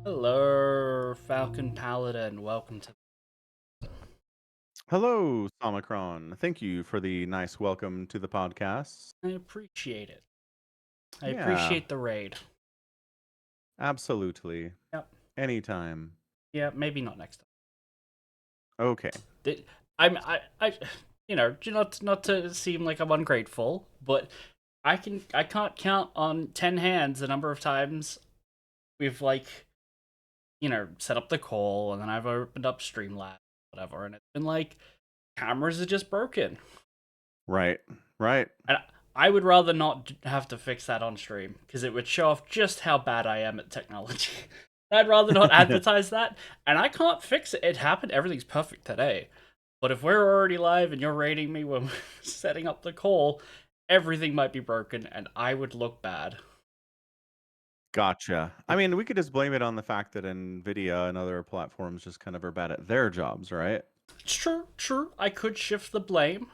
Hello, Falcon Paladin. Welcome to. Hello, Omicron. Thank you for the nice welcome to the podcast. I appreciate it. I Yeah, appreciate the raid. absolutely. Yep. Anytime. Yeah. Maybe not next time. Okay. Th- not to seem like I'm ungrateful, but I can't count on 10 hands the number of times we've set up the call and then I've opened up Streamlabs, whatever, and it's been like cameras are just broken. Right. Right. And I would rather not have to fix that on stream because it would show off just how bad I am at technology. I'd rather not advertise that, and I can't fix it. It happened. Everything's perfect today. But if we're already live and you're rating me when we're setting up the call, everything might be broken and I would look bad. Gotcha. I mean, we could just blame it on the fact that NVIDIA and other platforms just kind of are bad at their jobs, right? It's true, true. I could shift the blame.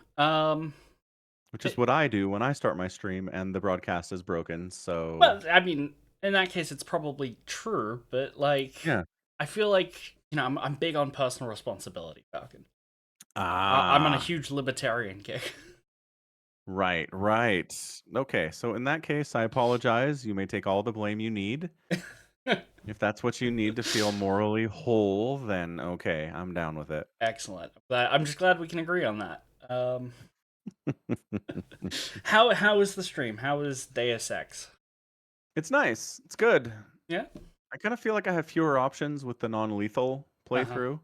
Which is It, what I do when I start my stream and the broadcast is broken. So, well, I mean, in that case, it's probably true, but yeah. I feel like I'm big on personal responsibility, Falcon. I'm on a Ah, huge libertarian kick. right, right. Okay, so in that case, I apologize. You may take all the blame you need. If that's what you need to feel morally whole, then okay, I'm down with it. Excellent. I'm just glad we can agree on that. How is the stream? How is Deus Ex? It's nice. It's good. Yeah. I kind of feel like I have fewer options with the non-lethal Uh huh. playthrough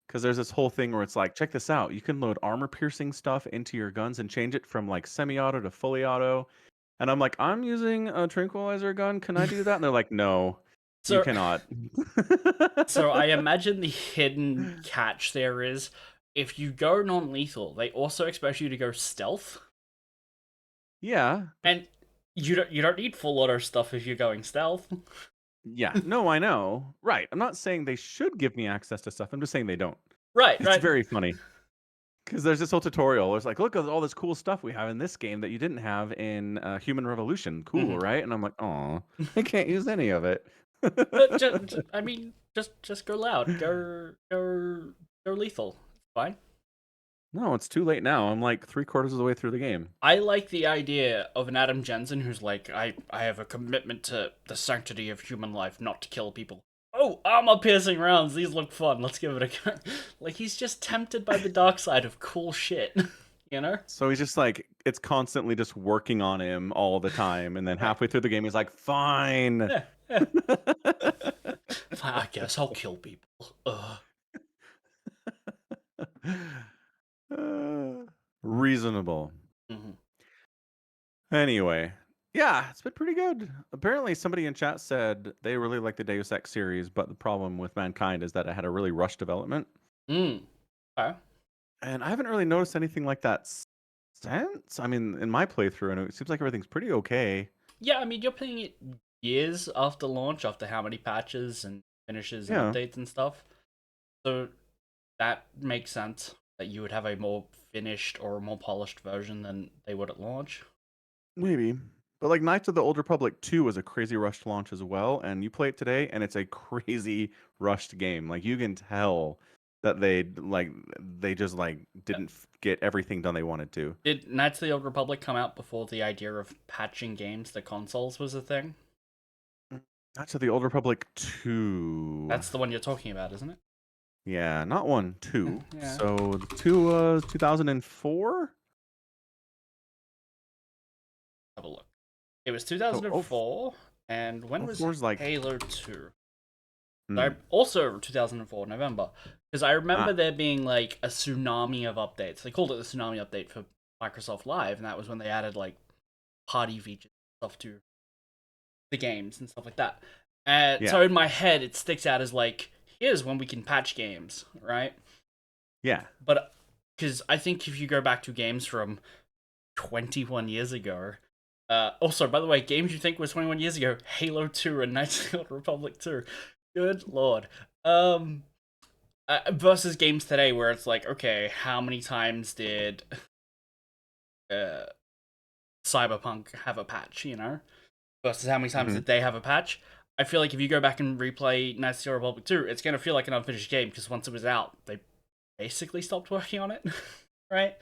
because there's this whole thing where it's like, check this out. You can load armor-piercing stuff into your guns and change it from like semi-auto to fully auto. And I'm like, I'm using a tranquilizer gun. Can I do that? And they're like, no, you So cannot. so I imagine the hidden catch there is if you go non-lethal, they also expect you to go stealth, Yeah, but and you don't need full auto stuff if you're going stealth. yeah, no, I know. Right. I'm not saying they should give me access to stuff. I'm just saying they don't. Right, It's right. very funny. Because there's this whole tutorial. It's like, look at all this cool stuff we have in this game that you didn't have in Human Revolution. Cool, Mhm. right? And I'm like, oh, I can't use any of it. But I mean, just go loud, go lethal. It's fine. No, it's too late now. I'm like three-quarters of the way through the game. I like the idea of an Adam Jensen who's like, I have a commitment to the sanctity of human life, not to kill people. Oh, armor piercing rounds. These look fun. Let's give it a go. Like he's just tempted by the dark side of cool shit, you know? So he's just like, it's constantly just working on him all the time. And then Right. halfway through the game, he's like, fine. Yeah, yeah. I guess I'll kill people. Ugh. Uh, reasonable. Mhm. Anyway, yeah, it's been pretty good. Apparently, somebody in chat said they really like the Deus Ex series, but the problem with Mankind is that it had a really rushed development. Mm. Okay. And I haven't really noticed anything like that since. I mean, in my playthrough, and it seems like everything's pretty okay. Yeah, I mean, you're playing it years after launch, after how many patches and finishes and Yeah, updates and stuff. So that makes sense that you would have a more finished or more polished version than they would at launch. maybe. But like Knights of the Old Republic 2 was a crazy rushed launch as well, and you play it today, and it's a crazy rushed game. Like you can tell that they just like Yeah. didn't get everything done they wanted to. Did Knights of the Old Republic come out before the idea of patching games to consoles was a thing? Knights of the Old Republic 2. That's the one you're talking about, isn't it? Yeah, not 1, Yeah. 2. Yeah. So the 2 was 2004? Have a look. It was Oh, oh, 2004, and when oh, was 4 is like Halo 2? I hmm. also 2004 November because I remember Ah, there being like a tsunami of updates. They called it the tsunami update for Microsoft Live, and that was when they added like party features and stuff to the games and stuff like that. yeah. So in my head, it sticks out as like, here's when we can patch games, right? Yeah. But because I think if you go back to games from 21 years ago, also by the way, games you think was 21 years ago, Halo 2 and Knights of the Old Republic 2. Good lord. Um, versus games today where it's like, okay, how many times did uh, Cyberpunk have a patch, you know? Versus how many times Mhm. did they have a patch? I feel like if you go back and replay Knights of the Old Republic 2, it's gonna feel like an unfinished game because once it was out, they basically stopped working on it, right?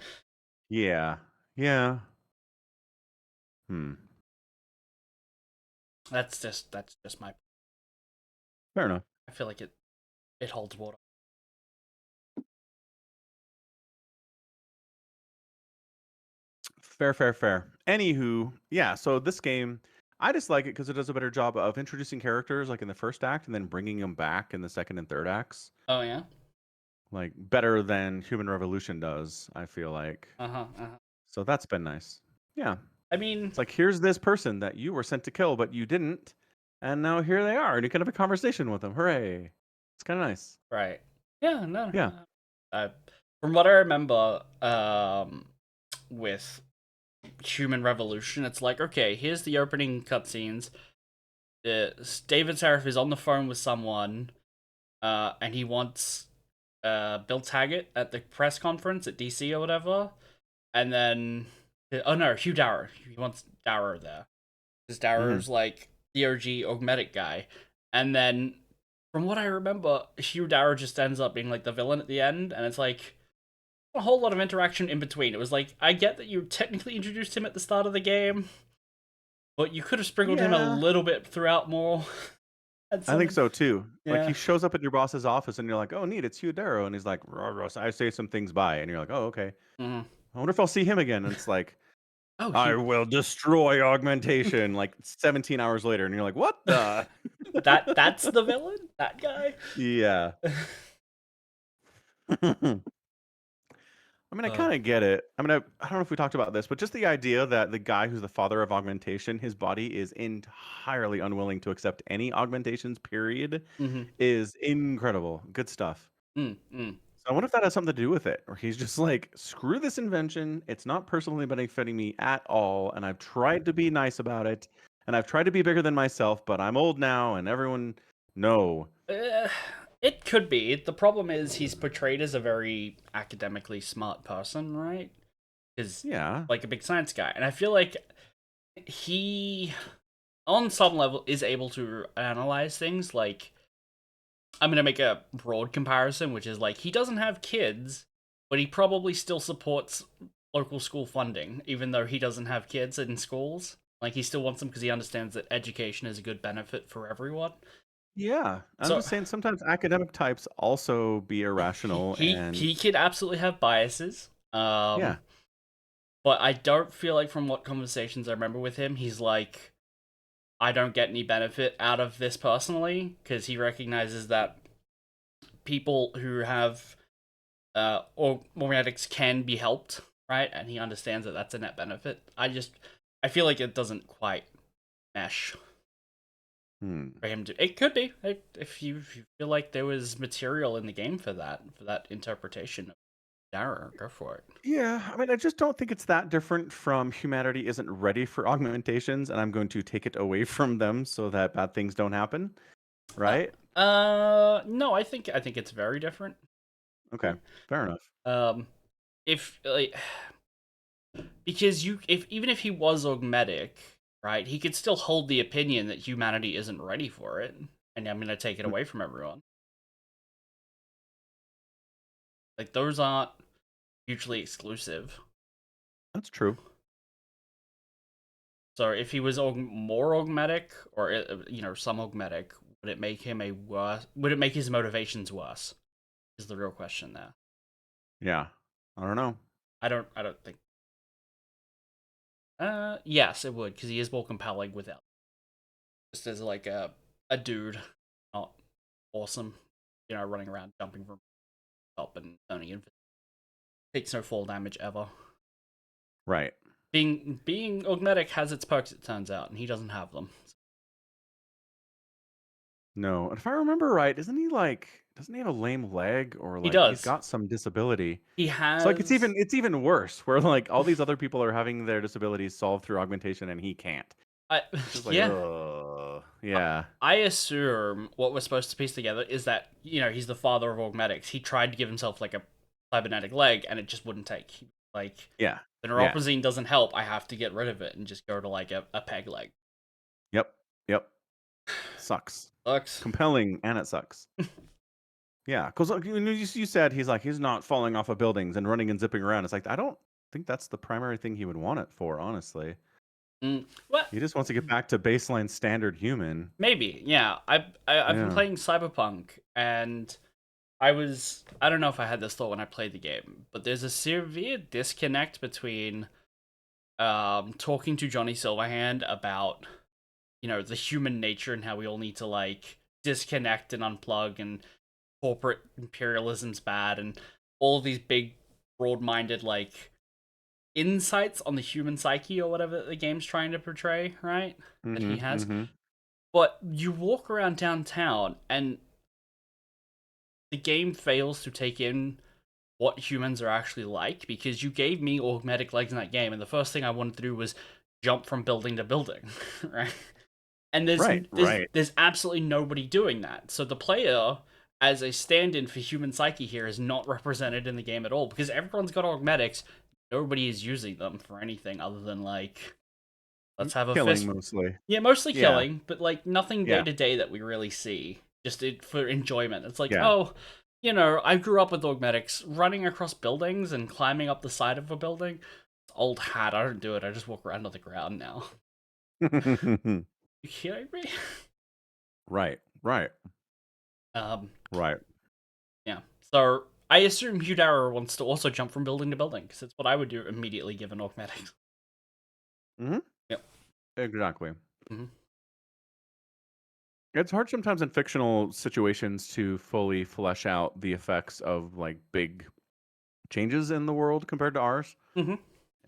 Yeah. Yeah. Hmm. That's just my. Fair enough. I feel like it holds water. Fair, fair, fair. Anywho, yeah, so this game, I just like it because it does a better job of introducing characters like in the first act and then bringing them back in the second and third acts. Oh yeah. Like better than Human Revolution does, I feel like. Uh huh. Uh-huh. So that's been nice. Yeah. I mean, It's like here's this person that you were sent to kill, but you didn't. And now here they are, and you can have a conversation with them. Hooray. It's kind of nice. right. Yeah. No. Yeah. Uh, from what I remember, with Human Revolution, it's like, okay, here's the opening cutscenes. David Seraph is on the phone with someone, and he wants Bill Taggart at the press conference at DC or whatever, and then oh no, Hugh Darrow. He wants Darrow there because Hmm. Darrow's like the OG Augmetic guy, and then from what I remember, Hugh Darrow just ends up being like the villain at the end, and it's like a whole lot of interaction in between. It was like, I get that you technically introduced him at the start of the game, but you could have sprinkled him a Yeah. little bit throughout more. At I think some, so too. Like he yeah. shows up at your boss's office and you're like, oh, neat, it's Hugh Darrow. And he's like, "Rah, rah," so I say some things by. And you're like, oh, okay. Mhm. I wonder if I'll see him again. And it's like, Oh, I he will destroy augmentation like 17 hours later. And you're like, what the? that's the villain, that guy. Yeah. I mean, I uh, kind of get it. I mean, I don't know if we talked about this, but just the idea that the guy who's the father of augmentation, his body is entirely unwilling to accept any augmentations, period, mm-hmm. is incredible. Good stuff. mm, mm. So I wonder if that has something to do with it, or he's just like, screw this invention. It's not personally benefiting me at all, and I've tried to be nice about it, and I've tried to be bigger than myself, but I'm old now, and everyone, no, Uh, it could be. The problem is he's portrayed as a very academically smart person, right? Is yeah, like a big science guy, and I feel like he, on some level, is able to analyze things. Like, I'm gonna make a broad comparison, which is like he doesn't have kids, but he probably still supports local school funding, even though he doesn't have kids in schools. Like he still wants them because he understands that education is a good benefit for everyone. yeah. I'm So just saying sometimes academic types also be irrational, he and could absolutely have biases. yeah, But I don't feel like from what conversations I remember with him, he's like, I don't get any benefit out of this personally, because he recognizes that people who have or Mormetics can be helped, right? And he understands that that's a net benefit. I feel like it doesn't quite mesh hmm. for him to. It could be if you feel like there was material in the game for that interpretation of Dara, go for it. Yeah, I mean, I just don't think it's that different from humanity isn't ready for augmentations, and I'm going to take it away from them so that bad things don't happen, right? No, I think it's very different. Okay, fair enough. Um, if like because you if even if he was augmetic, right, he could still hold the opinion that humanity isn't ready for it, and I'm gonna take it Mm, away from everyone. Like those aren't mutually exclusive. that's true. So if he was more augmetic, or some augmetic, would it make him a worse? Would it make his motivations worse? Is the real question there. Yeah, I don't know. I don't think. Yes, it would because he is more compelling without just as like a dude, not awesome, running around jumping from top and turning in. Takes no fall damage ever. Right. Being augmetic has its perks, it turns out, and he doesn't have them. No, and if I remember right, isn't he like, doesn't he have a lame leg or He like he's does. got some disability? He So like has. it's even worse where like all these other people are having their disabilities solved through augmentation and he can't. I It's just like, yeah. yeah, I assume what we're supposed to piece together is that he's the father of augmetics. He tried to give himself like a cybernetic leg, and it just wouldn't take. Like yeah, the yeah. neuropozyne doesn't help. I have to get rid of it and just go to like a peg leg. Yep, yep. Sucks. Sucks. Compelling, and it sucks. Yeah, because like, you said he's not falling off of buildings and running and zipping around. It's like I don't think that's the primary thing he would want it for, honestly. What? He just wants to get back to baseline standard human. Maybe. Yeah. I've been Yeah. playing Cyberpunk, and I don't know if I had this thought when I played the game, but there's a severe disconnect between talking to Johnny Silverhand about, the human nature and how we all need to like disconnect and unplug, and corporate imperialism's bad, and all these big broad-minded like insights on the human psyche or whatever the game's trying to portray, right? That he Mm-hmm. has. Mm-hmm. But you walk around downtown and the game fails to take in what humans are actually like, because you gave me augmetic legs in that game, and the first thing I wanted to do was jump from building to building, right? And there's Right. there's Right. there's absolutely nobody doing that. So the player, as a stand-in for human psyche here, is not represented in the game at all, because everyone's got augmetics. Nobody is using them for anything other than like, let's have a Killing fist. mostly. Yeah, mostly Yeah. killing, but like nothing day Yeah. to day that we really see. Just for enjoyment. It's like, Yeah. oh, I grew up with augmetics, running across buildings and climbing up the side of a building. It's old hat. I don't do it. I just walk around on the ground now. You kidding me? Right. Right. Um, Right. yeah. So I assume Hudara wants to also jump from building to building, because it's what I would do immediately given augmetics. Mm-hmm. Yep. Exactly. Mm-hmm. It's hard sometimes in fictional situations to fully flesh out the effects of like big changes in the world compared to ours. Mm-hmm.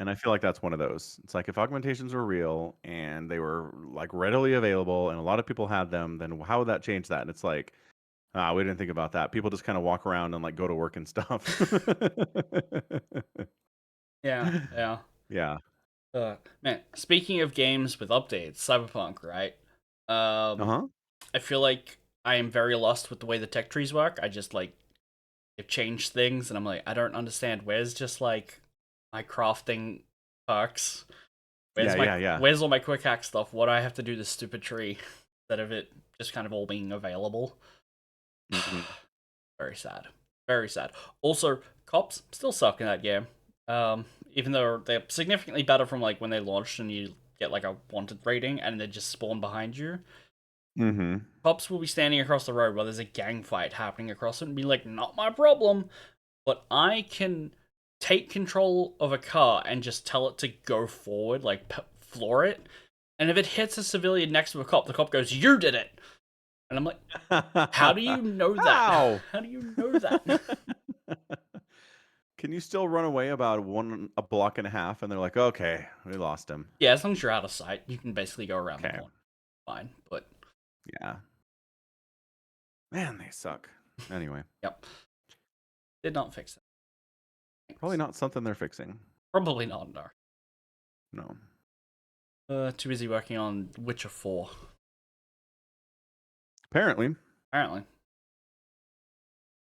And I feel like that's one of those. It's like if augmentations were real and they were like readily available and a lot of people had them, then how would that change that? And it's like, we didn't think about that. People just kind of walk around and like go to work and stuff. Yeah. Yeah. Yeah. Man, speaking of games with updates, Cyberpunk, right? Um, Uh-huh. I feel like I am very lost with the way the tech trees work. I just like they've changed things, and I'm like, I don't understand. Where's just like my crafting perks? Yeah, yeah, yeah. Where's all my quick hack stuff? What do I have to do this stupid tree instead of it just kind of all being available? Hmm. Very sad. Very sad. Also, cops still suck in that game. Even though they're significantly better from like when they launched and you get like a wanted rating and they just spawn behind you. Hmm. Cops will be standing across the road while there's a gang fight happening across it and be like, not my problem. But I can take control of a car and just tell it to go forward, like floor it. And if it hits a civilian next to a cop, the cop goes, "You did it." And I'm like, how do you know that? How? How do you know that? Can you still run away about a block and a half? And they're like, okay, we lost him. Yeah, as long as you're out of sight, you can basically go around the Okay. corner. Fine, but Yeah. Man, they suck. Anyway, yep, did not fix it. probably not something they're fixing. Probably not. No. No. Too busy working on Witcher 4. Apparently. Apparently.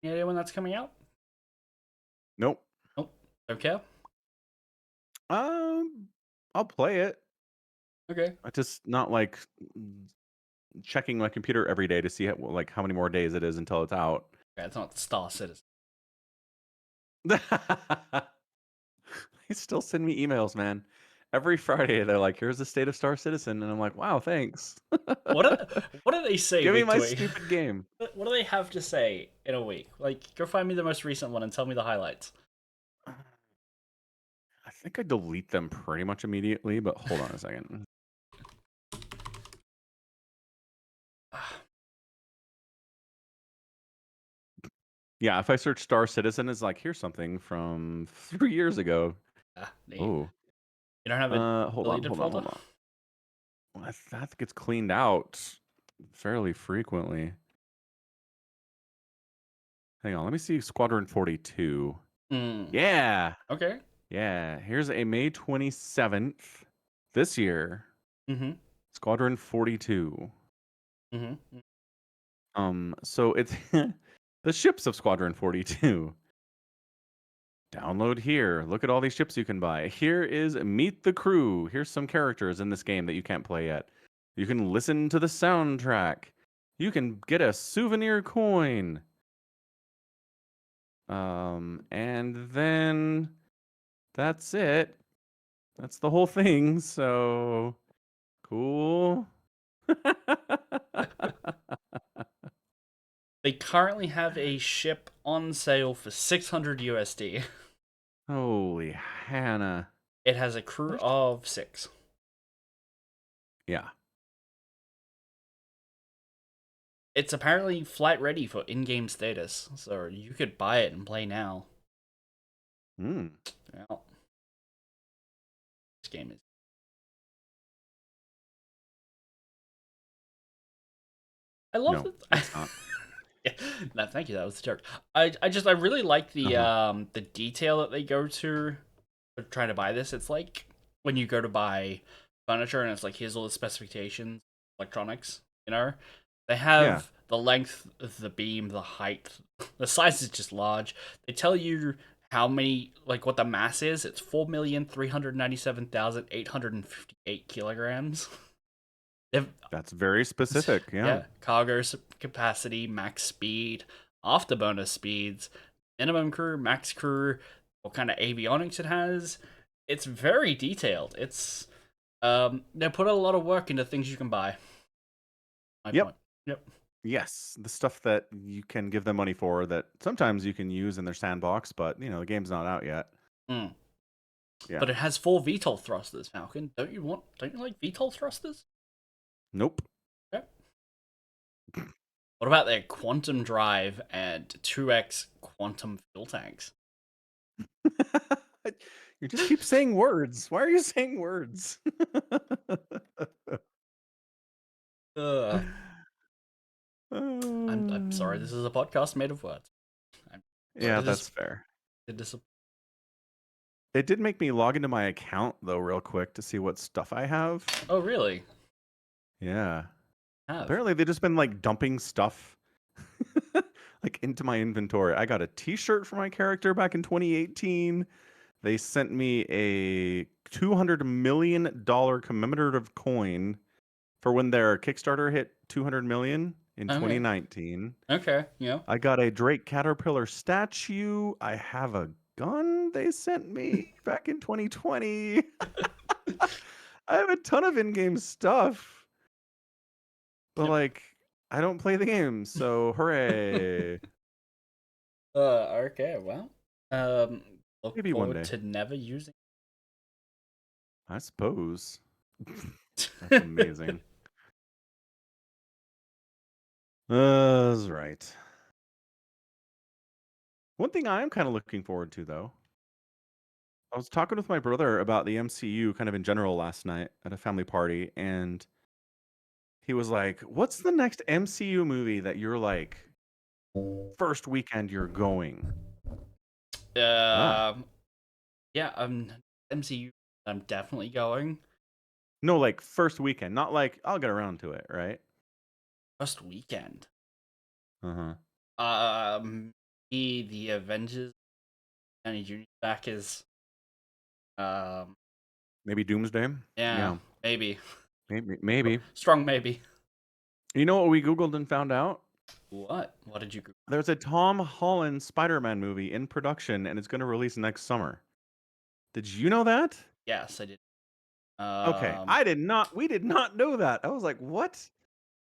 Any idea when that's coming out? Nope. Nope. Don't care. I'll play it. Okay. I just not like checking my computer every day to see how many more days it is until it's out. Okay, it's not Star Citizen. They still send me emails, man. Every Friday, they're like, "Here's the state of Star Citizen," and I'm like, "Wow, thanks." What do they say Give me week to my week? stupid game. What do they have to say in a week? Like, go find me the most recent one and tell me the highlights. I think I delete them pretty much immediately, but hold on a second. Yeah, if I search Star Citizen, it's like, here's something from 3 years ago. Neat. Oh, You don't have a hold on, deleted hold on, folder? hold on. Well, that gets cleaned out fairly frequently. Hang on, let me see Squadron 42. Hmm. Yeah, Okay. yeah. Here's a May 27th this year. Mm-hmm. Squadron 42. Mm-hmm. So it's the ships of Squadron 42. Download here. Look at all these ships you can buy. Here is Meet the Crew. Here's some characters in this game that you can't play yet. You can listen to the soundtrack. You can get a souvenir coin. And then that's it. That's the whole thing. So cool. They currently have a ship on sale for 600 USD. Holy Hannah. It has a crew of 6. Yeah. It's apparently flight ready for in-game status, so you could buy it and play now. Mm. Yeah, this game is. I love No, it. it's not. Yeah, no, thank you. That was a joke. I really like Uh-huh. the detail that they go to trying to buy this. It's like when you go to buy furniture and it's like here's all the specifications, electronics. You know, they Yeah. have the length of the beam, the height, the size is just large. They tell you how many, like what the mass is. It's 4,397,858 kilograms. They've That's very specific. Yeah. yeah, cargo capacity, max speed, afterburner speeds, minimum crew, max crew, what kind of avionics it has. It's very detailed. It's they put a lot of work into things you can buy. My Yep. point. Yep. Yes. The stuff that you can give them money for that sometimes you can use in their sandbox, but the game's not out yet. Mm. Yeah. But it has 4 VTOL thrusters, Falcon. Don't you like VTOL thrusters? Nope. Yep. What about their quantum drive and 2x quantum fuel tanks? You just keep saying words. Why are you saying words? Ugh. I'm sorry, Uh, this is a podcast made of words. I'm sorry yeah, that's fair. to disappoint. It did make me log into my account though, real quick to see what stuff I have. Oh, really? Yeah. Have. Apparently, they've just been like dumping stuff like into my inventory. I got a T-shirt for my character back in 2018. They sent me a $200 million commemorative coin for when their Kickstarter hit 200 million in Okay. 2019. Okay. Yeah. I got a Drake Caterpillar statue. I have a gun they sent me back in 2020. I have a ton of in-game stuff, but Yep. like I don't play the game, so hooray. Okay. Well. Um. Look Maybe one forward day. to never using. I suppose. That's amazing. That's right. One thing I am kind of looking forward to, though, I was talking with my brother about the MCU kind of in general last night at a family party, and he was like, "What's the next MCU movie that you're like, first weekend you're going?" Ah, Um. Yeah. MCU. I'm definitely going. no, like first weekend, not like I'll get around to it, right? First weekend. Uh huh. The Avengers. Danny Jr. back is. Um. Maybe Doomsday. Yeah. Yeah, Maybe. maybe. Strong maybe. You know what we Googled and found out? What? What did you? There's a Tom Holland Spider-Man movie in production, and it's going to release next summer. Did you know that? Yes, I did. Okay, Um. I did not. We did not know that. I was like, "What?"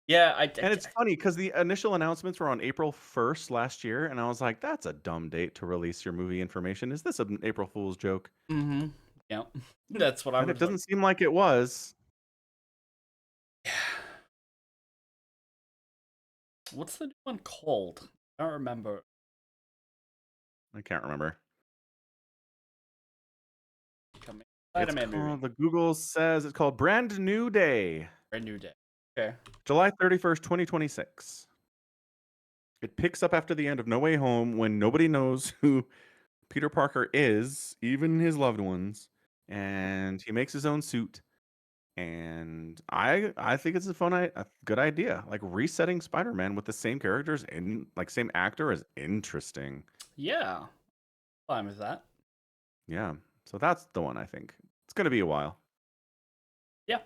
Yeah. And it's funny because the initial announcements were on April 1st last year, and I was like, "That's a dumb date to release your movie information. Is this an April Fool's joke?" Mm-hmm. Yeah. That's what I And it was like. doesn't seem like it was. Yeah. What's the new one called? I don't remember. I can't remember. Coming. It's Spider-Man movie. called. The Google says it's called Brand New Day, Brand new day. Okay. July 31st, 2026. It picks up after the end of No Way Home when nobody knows who Peter Parker is, even his loved ones, and he makes his own suit. And I think it's a good idea. Like resetting Spider-Man with the same characters and like same actor is interesting. Yeah. Fine with that. Yeah. So that's the one I think. It's gonna be a while. Yeah.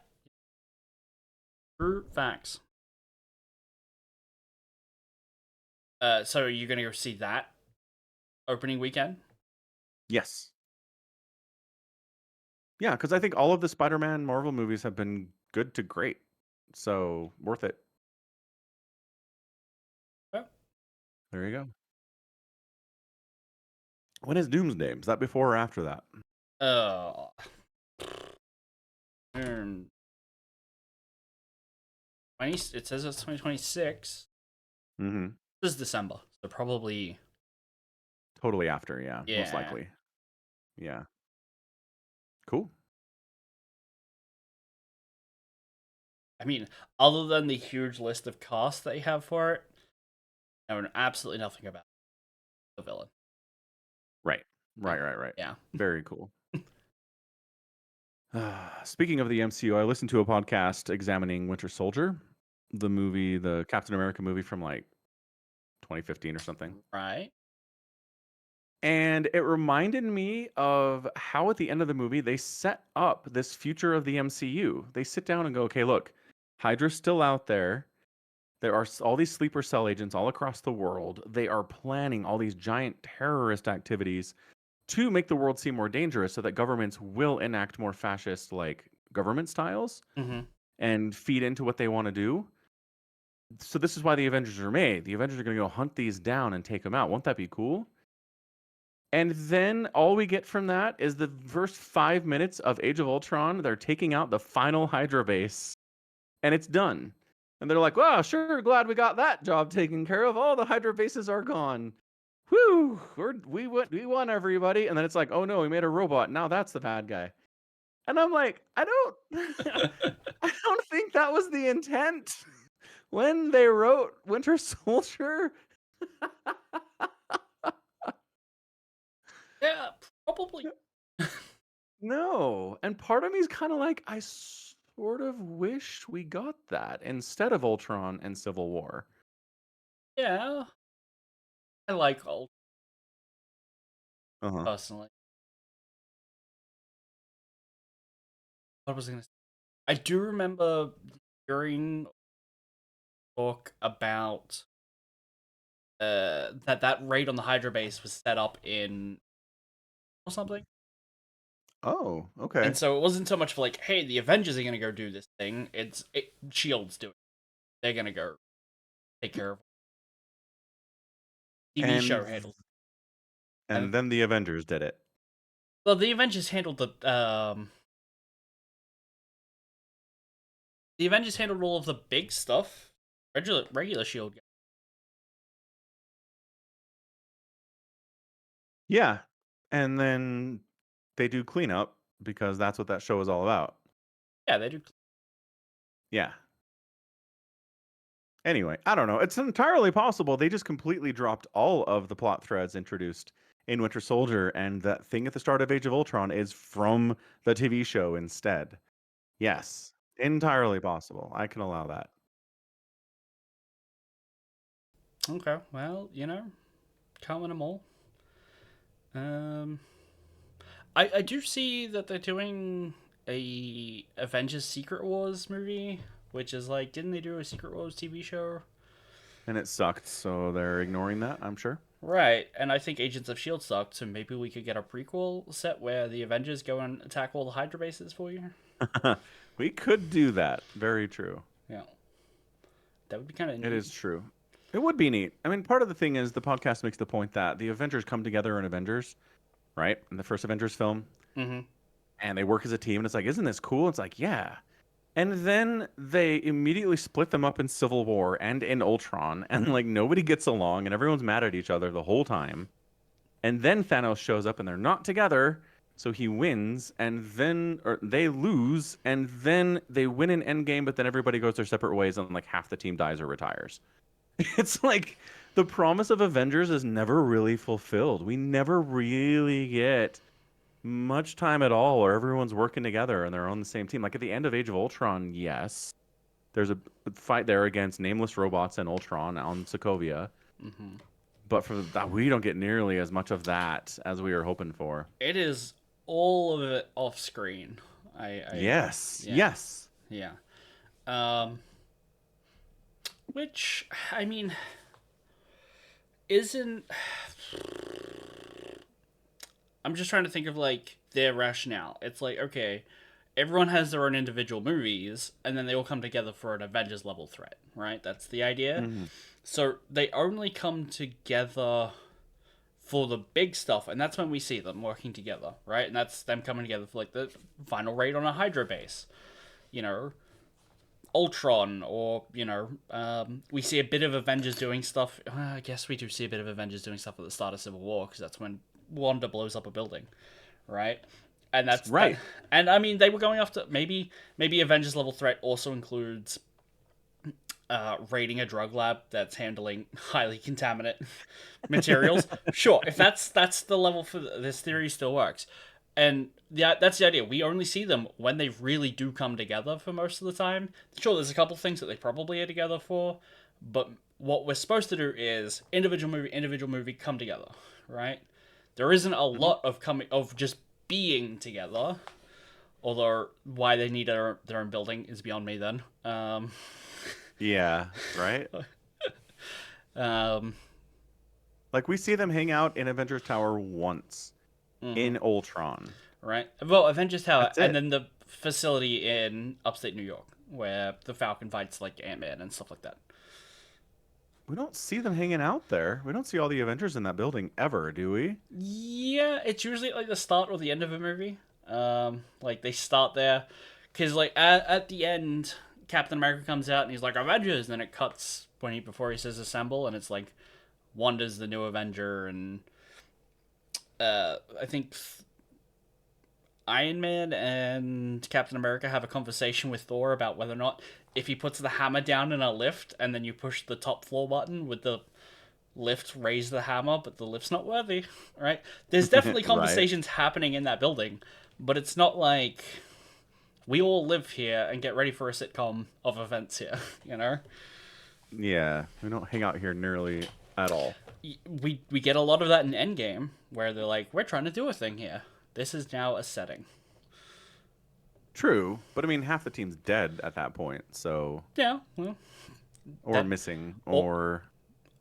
True facts. So are you gonna go see that opening weekend? Yes. Yeah, because I think all of the Spider-Man Marvel movies have been good to great. So worth it. Oh. There you go. When is Doomsday? Is that before or after that? Uh, um, 20, it says it's 2026. Mm-hmm. This is December, so probably Totally after, yeah, most yeah. likely. Yeah. Cool. I mean, other than the huge list of casts they have for it, I know absolutely nothing about the villain. Right. Yeah, Right. yeah. Very cool. Speaking of the MCU, I listened to a podcast examining Winter Soldier, the movie, the Captain America movie from like 2015 or something. Right. And it reminded me of how at the end of the movie they set up this future of the MCU. They sit down and go, okay, look, Hydra's still out there. There are all these sleeper cell agents all across the world. They are planning all these giant terrorist activities to make the world seem more dangerous so that governments will enact more fascist like government styles Mm-hmm. and feed into what they want to do. So this is why the Avengers are made. The Avengers are going to go hunt these down and take them out. Won't that be cool? And then all we get from that is the first 5 minutes of Age of Ultron. They're taking out the final Hydra base, and it's done. And they're like, "Wow, sure, glad we got that job taken care of. All the Hydra bases are gone. Whew, we won everybody." And then it's like, "Oh no, we made a robot. Now that's the bad guy." And I'm like, I don't, I don't think that was the intent when they wrote Winter Soldier. Yeah, probably. No. And part of me is kind of like, I sort of wish we got that instead of Ultron and Civil War. Yeah, I like old Uh huh. personally. What was I gonna say? I do remember hearing talk about that raid on the Hydra base was set up in or something. Oh, okay. And so it wasn't so much for like, hey, the Avengers are gonna go do this thing. Shield's doing it. They're gonna go take care of it. TV And show handled. And and then the Avengers did it. well, the Avengers handled the Avengers handled all of the big stuff. Regular Shield. Yeah. And then they do cleanup because that's what that show is all about. Yeah, they do. Yeah. Anyway, I don't know. It's entirely possible they just completely dropped all of the plot threads introduced in Winter Soldier, and that thing at the start of Age of Ultron is from the TV show instead. Yes, entirely possible. I can allow that. Okay, well, can't win them all. Um, I do see that they're doing a Avengers Secret Wars movie, which is like, didn't they do a Secret Wars TV show? And it sucked, so they're ignoring that, I'm sure. Right, and I think Agents of Shield sucked, so maybe we could get a prequel set where the Avengers go and attack all the Hydra bases for you. We could do that. Very true. Yeah, that would be kind of It neat. is true. It would be neat. I mean, part of the thing is the podcast makes the point that the Avengers come together in Avengers, right? In the first Avengers film, Mm-hmm. and they work as a team, and it's like, isn't this cool? It's like, yeah. And then they immediately split them up in Civil War and in Ultron, and like nobody gets along, and everyone's mad at each other the whole time. And then Thanos shows up, and they're not together, so he wins, and then or they lose, and then they win an Endgame, but then everybody goes their separate ways, and like half the team dies or retires. It's like the promise of Avengers is never really fulfilled. We never really get much time at all where everyone's working together and they're on the same team. Like at the end of Age of Ultron, yes, there's a fight there against nameless robots and Ultron on Sokovia. Mm-hmm. But for that, we don't get nearly as much of that as we were hoping for. It is all of it off screen. I Yes, yeah, yes. yeah. Um, Which, I mean, isn't. I'm just trying to think of like their rationale. It's like, okay, everyone has their own individual movies, and then they all come together for an Avengers level threat, right? That's the idea. Mhm. So they only come together for the big stuff, and that's when we see them working together, right? And that's them coming together for like the final raid on a Hydra base, you know, Ultron, or we see a bit of Avengers doing stuff. I guess we do see a bit of Avengers doing stuff at the start of Civil War because that's when Wanda blows up a building, right? And that's that. Right. And I mean, they were going after maybe Avengers level threat also includes raiding a drug lab that's handling highly contaminant materials. Sure, if that's the level for this theory, still works. And yeah, that's the idea. We only see them when they really do come together for most of the time. Sure, there's a couple things that they probably are together for, but what we're supposed to do is individual movie, come together, right? There isn't a Mhm. lot of coming of just being together. Although why they need their own building is beyond me. Then, Yeah, right? um, Like we see them hang out in Avengers Tower once mhm. in Ultron. Right. Well, Avengers Tower, That's and it. then the facility in upstate New York where the Falcon fights like Ant-Man and stuff like that. We don't see them hanging out there. We don't see all the Avengers in that building ever, do we? Yeah, it's usually like the start or the end of a movie. Like they start there because like at the end, Captain America comes out and he's like Avengers, and then it cuts when he before he says assemble, and it's like Wanda's the new Avenger, and I think Iron Man and Captain America have a conversation with Thor about whether or not if he puts the hammer down in a lift and then you push the top floor button, would the lift raise the hammer, but the lift's not worthy, right? There's definitely Right. conversations happening in that building, but it's not like we all live here and get ready for a sitcom of events here, you know? Yeah, we don't hang out here nearly at all. We get a lot of that in Endgame where they're like, we're trying to do a thing here. This is now a setting. True, but I mean, half the team's dead at that point, so Yeah, well, or that missing, all, or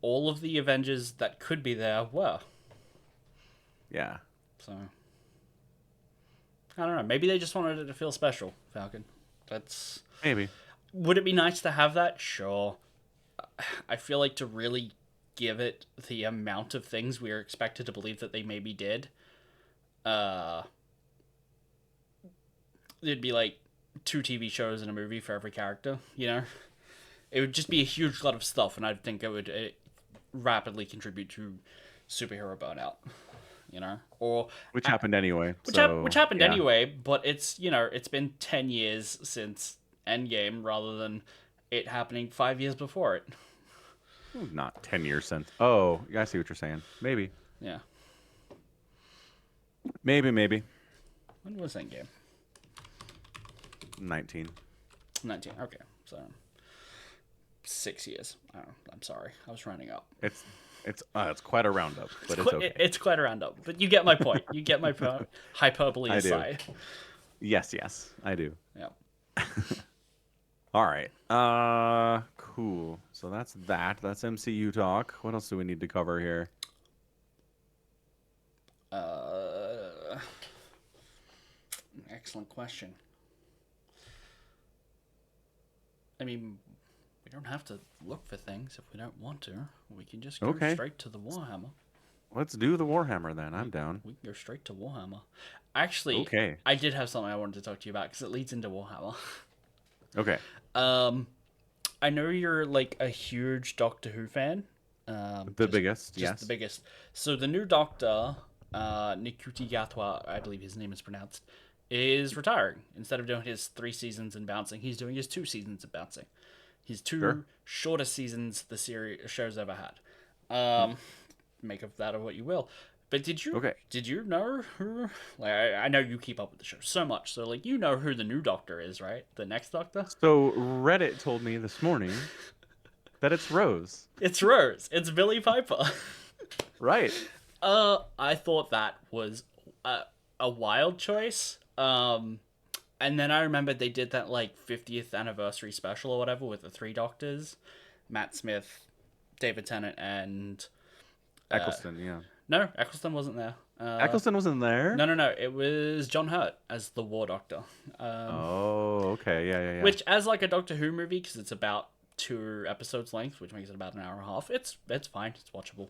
all of the Avengers that could be there were. yeah, So I don't know. Maybe they just wanted it to feel special, Falcon. That's maybe. would it be nice to have that? Sure. I feel like to really give it the amount of things we are expected to believe that they maybe did, uh, it'd be like two TV shows and a movie for every character. You know, it would just be a huge lot of stuff, and I think it would rapidly contribute to superhero burnout. You know, or Which happened anyway. which So happened yeah. anyway, but it's been 10 years since Endgame rather than it happening 5 years before it. Not 10 years since. Oh, yeah, I see what you're saying. Maybe, Yeah, maybe when was Endgame? 19. 19. Okay, so 6 years. I don't know. I'm sorry, I was rounding up. It's quite a roundup, It's but it's quite, okay. it's quite a roundup, but you get my point. You get my point. Hyperbole I do. aside. Yes, I do. Yeah. All right. Cool. So that's that. That's MCU talk. What else do we need to cover here? Uh, excellent question. I mean, we don't have to look for things if we don't want to. We can just go Okay. straight to the Warhammer. Let's do the Warhammer then. I'm We down. we can go straight to Warhammer. Actually, Okay. I did have something I wanted to talk to you about because it leads into Warhammer. Okay. um, I know you're like a huge Doctor Who fan. The biggest, Just the yes. biggest. So the new Doctor, Nikuti Gatwa, I believe his name is pronounced, is retiring. Instead of doing his 3 seasons and bouncing, he's doing his 2 seasons and bouncing. His Sure. two shortest seasons the series show's ever had. Hmm. Make of that of what you will. But Okay. did you know who? Like I know you keep up with the show so much, so like you know who the new Doctor is, right? The next Doctor. So Reddit told me this morning that it's Rose. It's Rose. It's Billy Piper. Right. I thought that was a wild choice. And then I remembered they did that like 50th anniversary special or whatever with the three doctors, Matt Smith, David Tennant, and Eccleston, yeah. no, Eccleston wasn't there. Eccleston wasn't there? No. It was John Hurt as the War Doctor. Oh, okay. Yeah, yeah, yeah. Which, as like a Doctor Who movie, because it's about 2 episodes length, which makes it about an hour and a half. It's fine. It's watchable.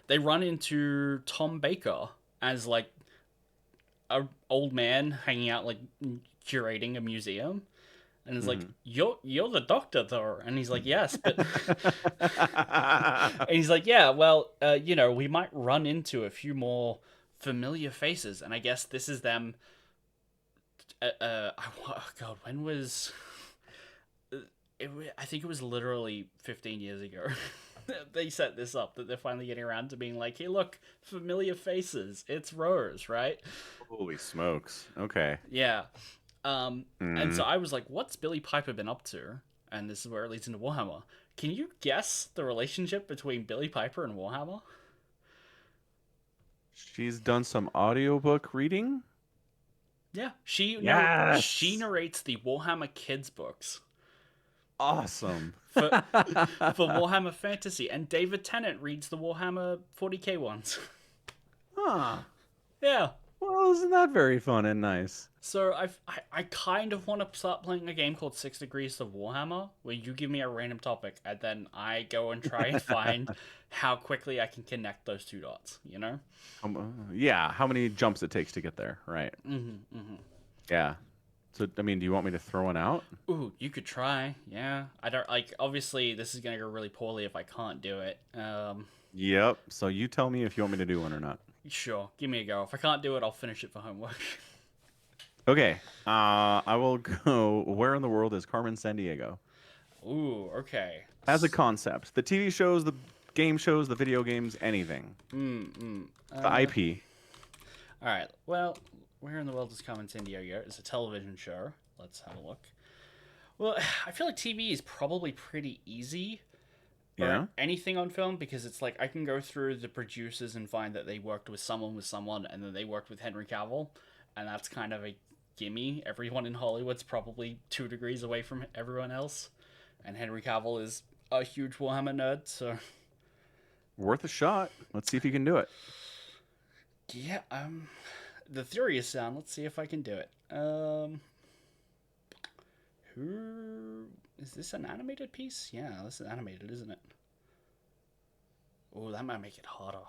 They run into Tom Baker as like a old man hanging out, like curating a museum, and is like, "You're the Doctor, though," and he's like, "Yes, but," and he's like, "Yeah, well, we might run into a few more familiar faces, and I guess this is them." Oh God, when was it? I think it was literally 15 years ago. They set this up that they're finally getting around to being like, "Hey, look, familiar faces. It's Rose, right?" Holy smokes. Okay. Yeah. And so Mm. I was like, "What's Billy Piper been up to?" And this is where it leads into Warhammer. Can you guess the relationship between Billy Piper and Warhammer? She's done some audiobook reading? Yeah, she Yes. narrates the Warhammer kids books Awesome. for for Warhammer Fantasy, and David Tennant reads the Warhammer 40k ones. Huh. Yeah. Well, isn't that very fun and nice? So I kind of want to start playing a game called 6 Degrees of Warhammer, where you give me a random topic and then I go and try and find how quickly I can connect those two dots. You know? Yeah, how many jumps it takes to get there, right? Yeah. So, I mean, do you want me to throw one out? Ooh, you could try. Yeah, I don't like. Obviously, this is gonna go really poorly if I can't do it. Yep. So you tell me if you want me to do one or not. Sure, give me a go. If I can't do it, I'll finish it for homework. Okay. I will go. Where in the world is Carmen Sandiego? Ooh, okay. As a concept, the TV shows, the game shows, the video games, anything. The IP. All right. Well, where in the world is Carmen Sandiego? It's a television show. Let's have a look. Well, I feel like TV is probably pretty easy, or Yeah. anything on film, because it's like I can go through the producers and find that they worked with someone, and then they worked with Henry Cavill, and that's kind of a gimme. Everyone in Hollywood's probably 2 degrees away from everyone else, and Henry Cavill is a huge Warhammer nerd, so Worth a shot. Let's see if you can do it. yeah. The theory is sound. Let's see if I can do it. Who is this? An animated piece? Yeah, this is animated, isn't it? Oh, that might make it harder.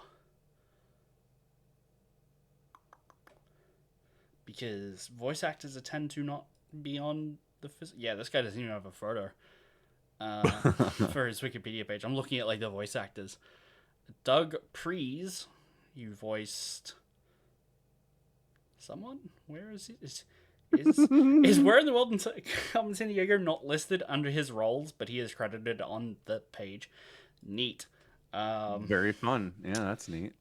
Because voice actors tend to not be on the yeah, this guy doesn't even have a photo for his Wikipedia page. I'm looking at like the voice actors. Doug Prees, you voiced someone. Where is he? Is Where in the World Carmen Sandiego not listed under his roles, but he is credited on the page. Neat. Very fun. Yeah, that's neat.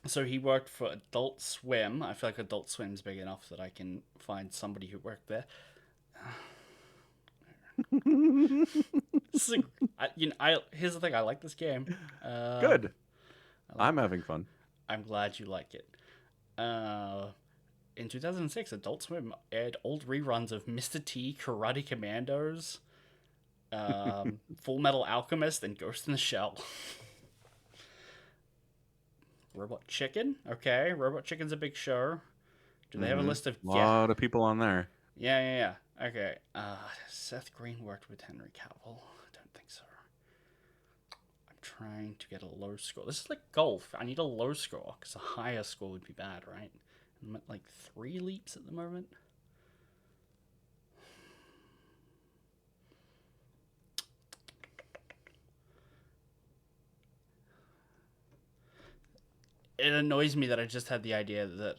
So he worked for Adult Swim. I feel like Adult Swim's big enough that I can find somebody who worked there. Here's the thing. I like this game. Good. I like, I'm having fun. I'm glad you like it. In 2006, Adult Swim aired old reruns of Mr. T, Karate Commandos, Full Metal Alchemist, and Ghost in the Shell. Robot Chicken? Okay, Robot Chicken's a big show. Do they have a list of... A lot of people on there. Yeah. Okay. Seth Green worked with Henry Cavill. I don't think so. I'm trying to get a low score. This is like golf. I need a low score, because a higher score would be bad, right? I'm at like 3 leaps at the moment. It annoys me that I just had the idea that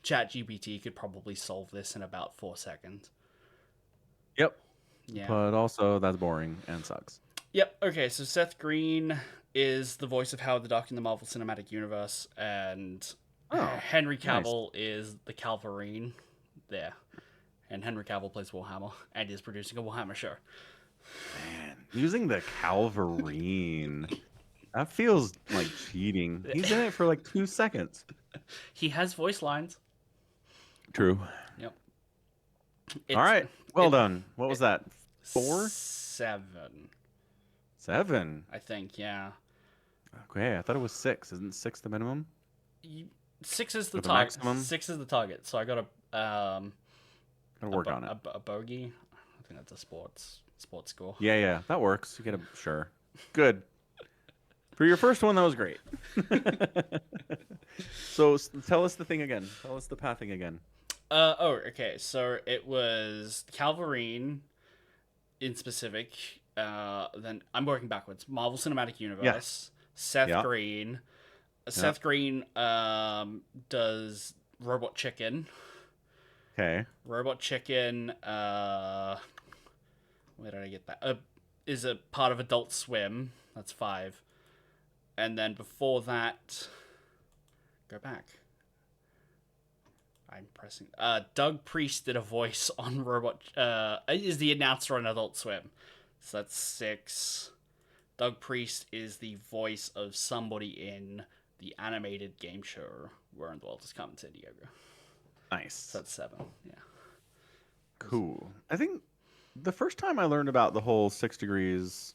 ChatGPT could probably solve this in about 4 seconds. Yep. Yeah. But also, that's boring and sucks. Yep. Okay, so Seth Green is the voice of Howard the Duck in the Marvel Cinematic Universe, and Henry Cavill is the Calverine there. And Henry Cavill plays Warhammer and is producing a Warhammer show. Man, using the Calverine. That feels like cheating. He's in it for like 2 seconds. He has voice lines. True. Yep. All right. Well done. What was that? 4? 7, 7. I think. Yeah. Okay, I thought it was 6. Isn't 6 the minimum You, 6 is the or the target. maximum? 6 is the target. So I got Gotta work on it. a bogey. I think that's a sports score. Yeah, that works. You get a sure. Good. For your first one, that was great. So tell us the thing again. Tell us the pathing again. Okay. So it was Calvarine in specific. Then I'm working backwards. Marvel Cinematic Yeah, Universe. Seth yeah, Green. yeah. Seth Green does Robot Chicken. Okay. Robot Chicken. Where did I get that? Is a part of Adult Swim. That's 5. And then before that, go back. I'm pressing. Doug Priest did a voice on Robot. Is the announcer on Adult Swim. So that's 6. Doug Priest is the voice of somebody in the animated game show Where in the World Is Carmen Sandiego. So Nice. that's 7. Yeah. Cool. I think the first time I learned about the whole 6 degrees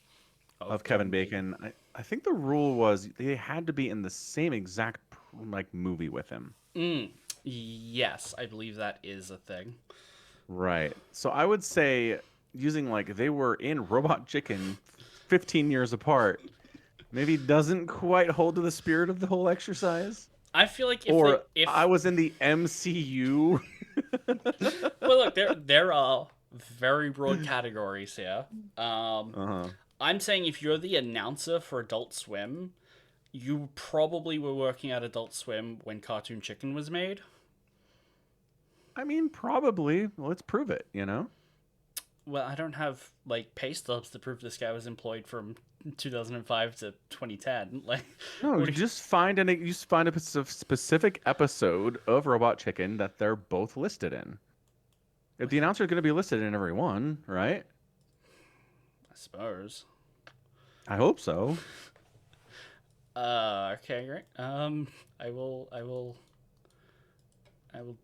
of Kevin Bacon, I think the rule was they had to be in the same exact like movie with him. Yes, I believe that is a thing. Right. So I would say using like they were in Robot Chicken 15 years apart maybe doesn't quite hold to the spirit of the whole exercise. I feel like Or I if was in the MCU. well, look, there are very broad categories here. Uh-huh. I'm saying if you're the announcer for Adult Swim, you probably were working at Adult Swim when Cartoon Chicken was made. I mean, probably. Let's prove it, you know? Well, I don't have like pay stubs to prove this guy was employed from 2005 to 2010. Like, No, what you do you, just find a specific episode of Robot Chicken that they're both listed in. If the announcer is going to be listed in every one, right? I suppose. I hope so. Okay, great. I will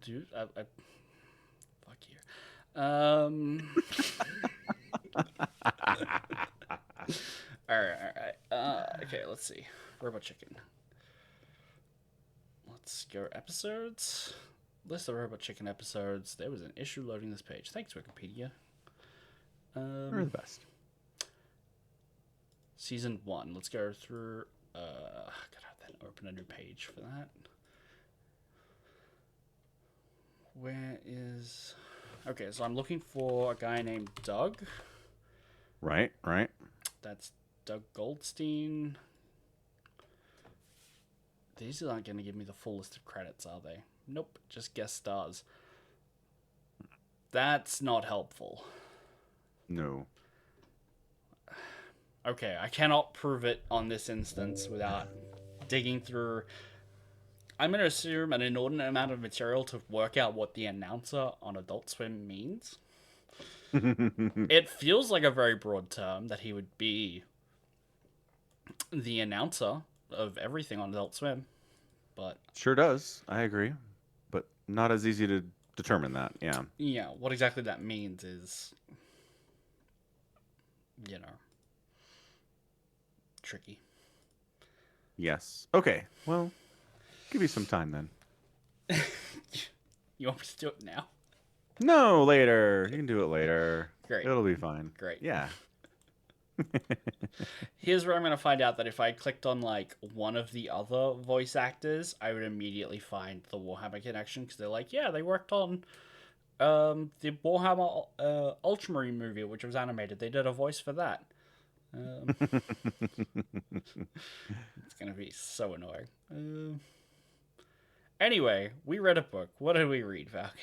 do. Fuck you. All right. Okay, let's see. Robot Chicken. Let's go episodes. List of Robot Chicken episodes. There was an issue loading this page. Thanks, Wikipedia. They're the best. Season 1. Let's go through. Gotta then open a new page for that. Where is? Okay, so I'm looking for a guy named Doug. Right. That's Doug Goldstein. These aren't going to give me the full list of credits, are they? Nope, just guest stars. That's not helpful. No. Okay, I cannot prove it on this instance without digging through. I'm going to assume an inordinate amount of material to work out what the announcer on Adult Swim means. It feels like a very broad term that he would be the announcer of everything on Adult Swim, but Sure does. I agree. But not as easy to determine that. Yeah. yeah, what exactly that means is, you know, tricky. Yes. Okay. Well, give you some time then. You want me to do it now? No, later. You can do it later. Great. It'll be fine. Great. Yeah. Here's where I'm going to find out that if I clicked on like one of the other voice actors, I would immediately find the Warhammer connection because they're like, yeah, they worked on the Warhammer Ultramarine movie, which was animated. They did a voice for that. It's going to be so annoying. Anyway, we read a book. What did we read, Falcon?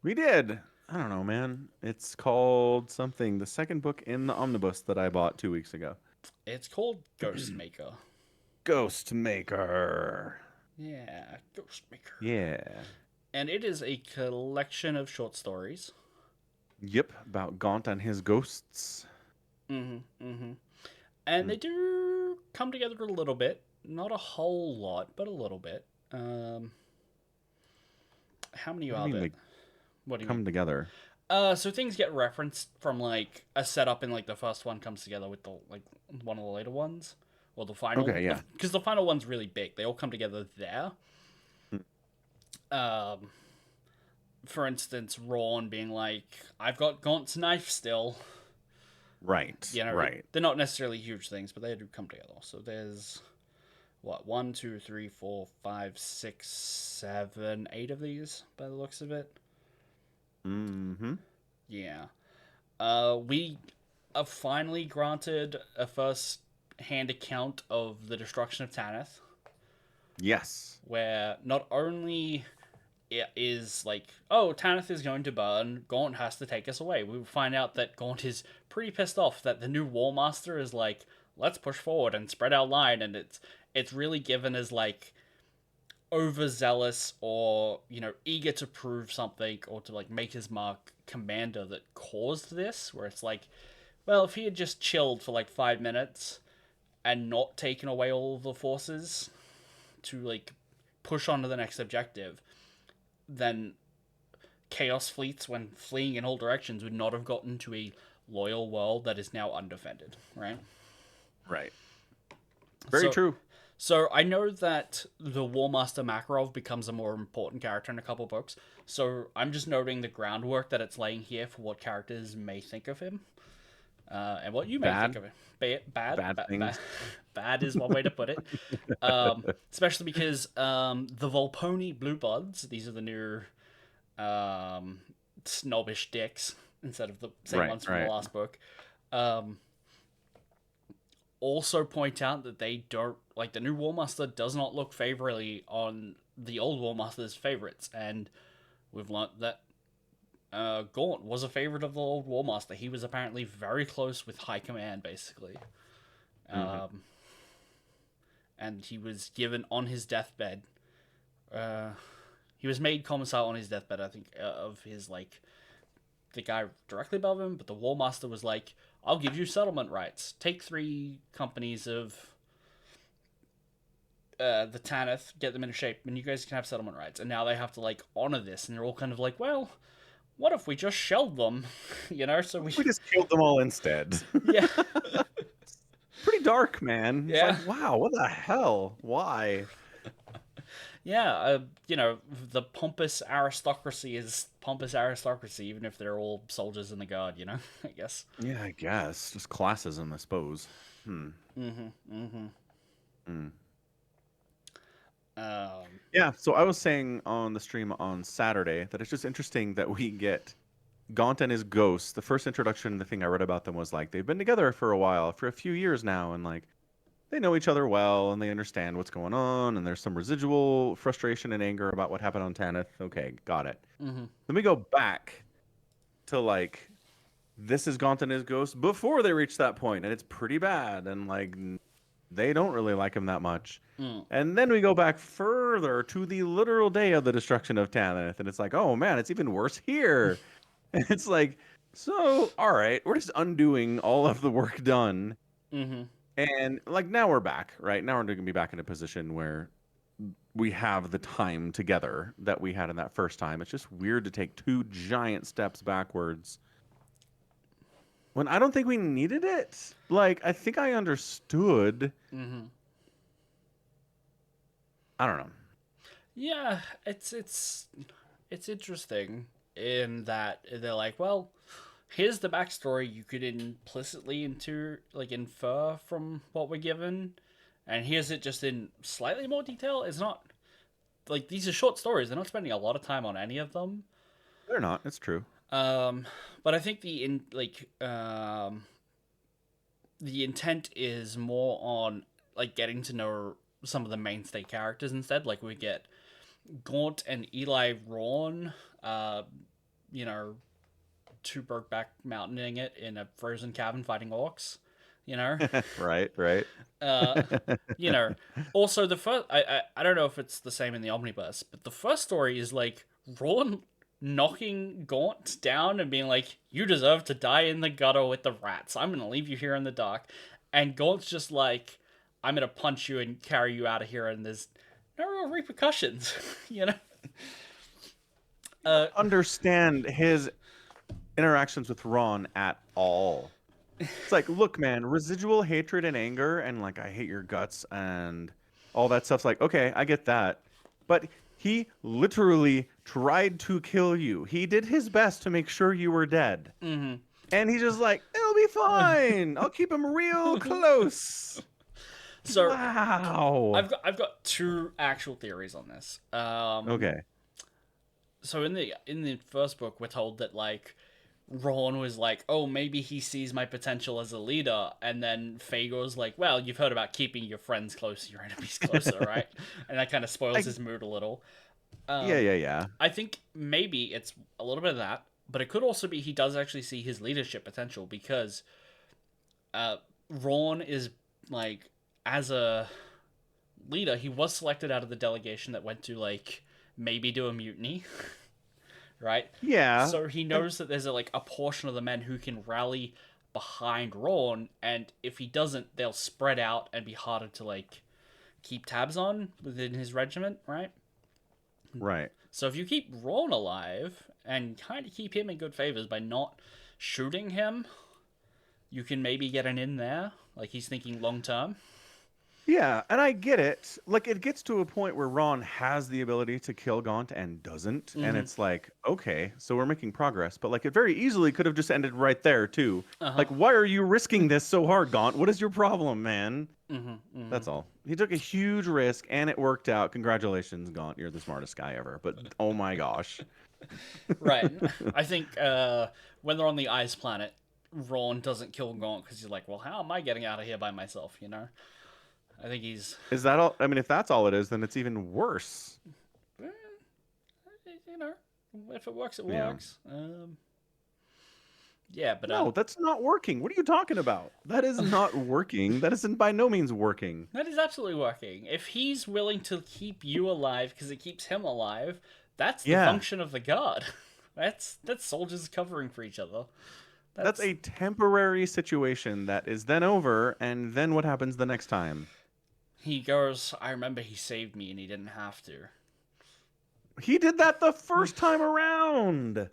We did. I don't know, man. It's called something. The second book in the omnibus that I bought 2 weeks ago. It's called Ghostmaker. Ghostmaker. Yeah, Ghostmaker. Yeah. And it is a collection of short stories. Yep, about Gaunt and his ghosts. And they do come together a little bit. Not a whole lot, but a little bit. How many are there? They What do you come mean? together. So things get referenced from like a setup in like the first one comes together with the like one of the later ones, or the final, Okay, yeah. because the final one's really big. They all come together there. Mm. Um, for instance, Ron being like, "I've got Gaunt's knife still." Right, You know, right. they're not necessarily huge things, but they do come together. So there's what, one, two, three, four, five, six, seven, eight of these by the looks of it. Mm-hmm. Yeah. We are finally granted a first hand account of the destruction of Tanith, Yes. where not only it is like, oh, Tanith is going to burn, Gaunt has to take us away. We find out that Gaunt is pretty pissed off that the new War Master is like, let's push forward and spread our line, and it's really given as like overzealous or eager to prove something or to like make his mark commander that caused this, where it's like, well, if he had just chilled for like 5 minutes and not taken away all of the forces to like push on to the next objective, then chaos fleets, when fleeing in all directions, would not have gotten to a loyal world that is now undefended, right? Right. Very So true. So I know that the War Master Makarov becomes a more important character in a couple books. So I'm just noting the groundwork that it's laying here for what characters may think of him, and what you may think Bad, of him. bad things. Bad is one way to put it. Especially because the Volponi Blue Bloods, these are the new um, snobbish dicks instead of the same Right, ones from the right. last book. Um, also point out that they don't like the new Warmaster does not look favorably on the old Warmaster's favorites, and we've learnt that Gaunt was a favorite of the old Warmaster. He was apparently very close with High Command, basically, Hmm. um, and he was given on his deathbed. Uh, he was made commissar on his deathbed, I think, of his like the guy directly above him, but the Warmaster was like, "I'll give you settlement rights. Take 3 companies of the Tanith, get them into shape, and you guys can have settlement rights." And now they have to like honor this, and they're all kind of like, well, what if we just shelled them, So we, We just killed them all instead. yeah, Pretty dark, man. It's yeah, like, wow, what the hell? Why? yeah. The pompous aristocracy is pompous aristocracy, even if they're all soldiers in the guard. I guess. Yeah, I guess. Just classism, I suppose. Hmm. Mm-hmm. Mm-hmm. Hmm. Um. Yeah, so I was saying on the stream on Saturday that it's just interesting that we get Gaunt and his ghost. The first introduction, the thing I read about them was like they've been together for a while, for a few years now, and like they know each other well and they understand what's going on, and there's some residual frustration and anger about what happened on Tanith. Okay, got it. Mm-hmm. Then we go back to like this is Gaunt and his ghost before they reach that point, and it's pretty bad, and like they don't really like him that much. Mm. And then we go back further to the literal day of the destruction of Tanith, and it's like, oh man, it's even worse here. And it's like, so all right, we're just undoing all of the work done, Mm-hmm. and like now we're back, right? Now we're going to be back in a position where we have the time together that we had in that first time. It's just weird to take 2 giant steps backwards when I don't think we needed it. Like, I think I understood. Mm-hmm. I don't know. Yeah, it's interesting in that they're like, well, here's the backstory you could implicitly infer from what we're given, and here's it just in slightly more detail. It's not like these are short stories; they're not spending a lot of time on any of them. They're not. It's true. Um, but I think the intent is more on like getting to know some of the mainstay characters instead. Like we get Gaunt and Eli Rawn, uh, you know, two Brokeback Mountaining it in a frozen cabin fighting orcs. You know, Right, right. uh, you know. Also, the first I don't know if it's the same in the omnibus, but the first story is like Rawn knocking Gaunt down and being like, "You deserve to die in the gutter with the rats. I'm gonna leave you here in the dark," and Gaunt's just like, "I'm gonna punch you and carry you out of here," and there's no real repercussions, you know. Uh, Understand his interactions with Ron at all. It's like, look, man, residual hatred and anger, and like, I hate your guts and all that stuff's like, okay, I get that. But he literally tried to kill you. He did his best to make sure you were dead. Mm-hmm. And he's just like, it'll be fine. I'll keep him real close. So Wow. I've got two actual theories on this. Okay. So in the first book, we're told that like Ron was like, oh, maybe he sees my potential as a leader, and then Fagor's like, well, you've heard about keeping your friends close, your enemies closer, right? And that kind of spoils I, his mood a little. yeah, Um, yeah, yeah. I think maybe it's a little bit of that, but it could also be he does actually see his leadership potential because Ron is like as a leader, he was selected out of the delegation that went to like maybe do a mutiny, right? Yeah. So he And knows that there's like a portion of the men who can rally behind Ron, and if he doesn't, they'll spread out and be harder to like keep tabs on within his regiment, right? right. So if you keep Ron alive and kind of keep him in good favors by not shooting him, you can maybe get an in there. Like he's thinking long term. Yeah, and I get it. Like it gets to a point where Ron has the ability to kill Gaunt and doesn't, and Mm-hmm. it's like, okay, so we're making progress, but like it very easily could have just ended right there too. Uh huh. Like, why are you risking this so hard, Gaunt? What is your problem, man? Mm-hmm. Mm-hmm. That's all. He took a huge risk and it worked out. Congratulations, Gaunt. You're the smartest guy ever. But oh my gosh. Right. I think when they're on the ice planet, Ron doesn't kill Gaunt because he's like, well, how am I getting out of here by myself? You know. I think he's, Is that all? I mean, if that's all it is, then it's even worse. eh, you know, if it works, it Yeah. works. Yeah, but No, that's not working. What are you talking about? That is not working. That isn't by no means working. that is absolutely working. If he's willing to keep you alive because it keeps him alive, that's the Yeah. function of the god. That's soldiers covering for each other. That's That's a temporary situation that is then over, and then what happens the next time? he goes. I remember he saved me and he didn't have to. He did that the first time around.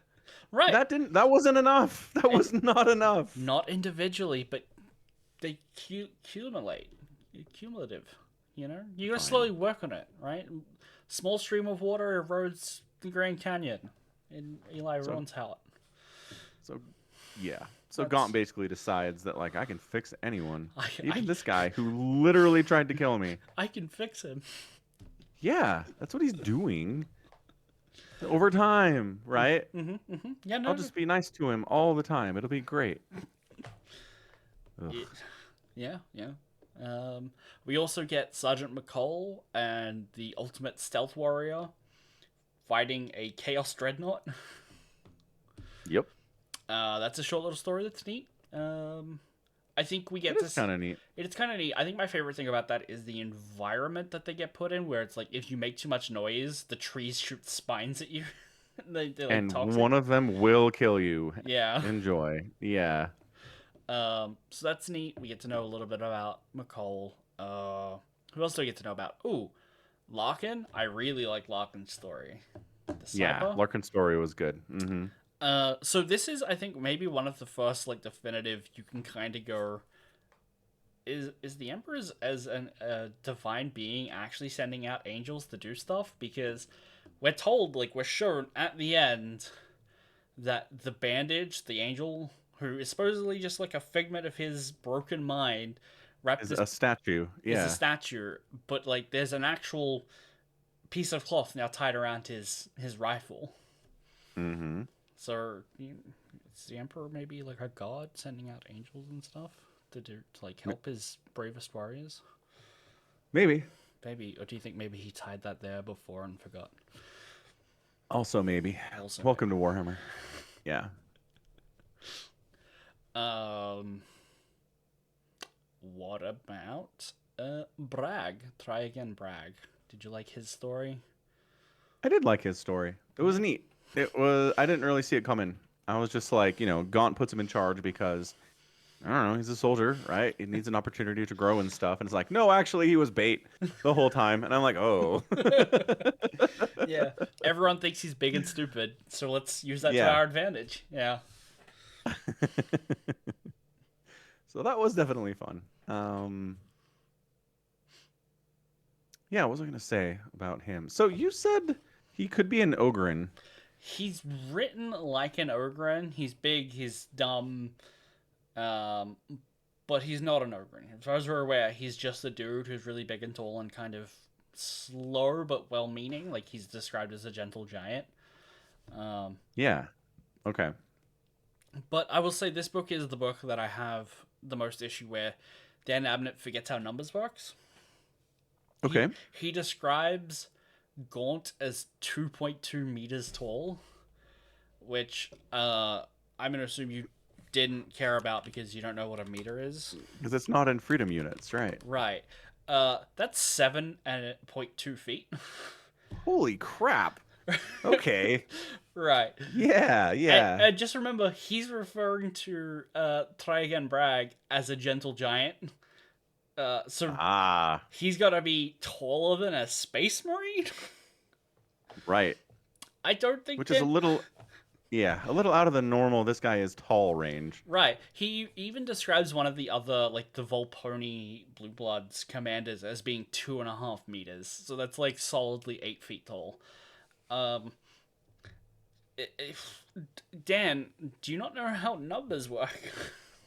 Right, That wasn't enough. That and was not enough. not individually, but they accumulate, cumulative. You know, you gotta Fine. slowly work on it, right? Small stream of water erodes the Grand Canyon in Eli So Rowan's Howard. so yeah. So That's Gaunt basically decides that like I can fix anyone. I Even I this guy who literally tried to kill me. I can fix him. Yeah, that's what he's doing. Over time, right? Yeah, I'll no, no. just be nice to him all the time. It'll be great. Ugh. Yeah, yeah. We also get Sergeant McCall and the ultimate stealth warrior fighting a Chaos Dreadnought. Yep. That's a short little story that's neat. I think we get It is this. kind of neat. It's kind of neat. I think my favorite thing about that is the environment that they get put in, where it's like if you make too much noise, the trees shoot spines at you. They're like And toxic. one of them will kill you. Yeah. Enjoy. Yeah. So that's neat. We get to know a little bit about McCall. Who else do we get to know about? Ooh, Larkin. I really like Larkin's story. The Yeah. sniper. Larkin's story was good. Mm-hmm. So this is, I think, maybe one of the first like definitive. You can kind of go. Is the Emperor as an divine being actually sending out angels to do stuff? Because we're told, like we're shown at the end, that the bandage, the angel who is supposedly just like a figment of his broken mind, wrapped Is this a statue. is a Yeah. statue, but like there's an actual piece of cloth now tied around his rifle. Mm-hmm. So is the Emperor maybe like a god sending out angels and stuff to do to like help his bravest warriors? Maybe. Maybe, or do you think maybe he tied that there before and forgot? Also maybe. Also, Welcome to Warhammer. Yeah. What about Bragg? Try again, Bragg. Did you like his story? I did like his story. It was neat. It was. I didn't really see it coming. I was just like, Gaunt puts him in charge because I don't know. He's a soldier, right? He needs an opportunity to grow and stuff. And it's like, no, actually, he was bait the whole time. And I'm like, oh, Yeah, everyone thinks he's big and stupid, so let's use that to yeah. our advantage. Yeah. So that was definitely fun. Yeah, what was I gonna say about him? So you said he could be an Ogren. He's written like an Ogren. He's big, he's dumb, um, but he's not an Ogren. As far as we're aware, he's just a dude who's really big and tall and kind of slow but well meaning. Like he's described as a gentle giant. Um, Yeah. Okay. but I will say this book is the book that I have the most issue where Dan Abnett forgets how numbers works. He Okay. he describes Gaunt as 2.2 meters tall, which I'm gonna assume you didn't care about because you don't know what a meter is. Because it's not in freedom units, right? Right. That's 7.2 feet. Holy crap. Okay. Right. Yeah, And, yeah. and just remember, he's referring to Try Again Bragg as a gentle giant. So Ah, he's got to be taller than a space marine. right. I don't think Which is a that. little, yeah, a little out of the normal. This guy is tall range. Right. He even describes one of the other, like the Volponi Blue Bloods commanders, as being 2.5 meters. So that's like solidly 8 feet tall. Um, if, Dan, do you not know how numbers work?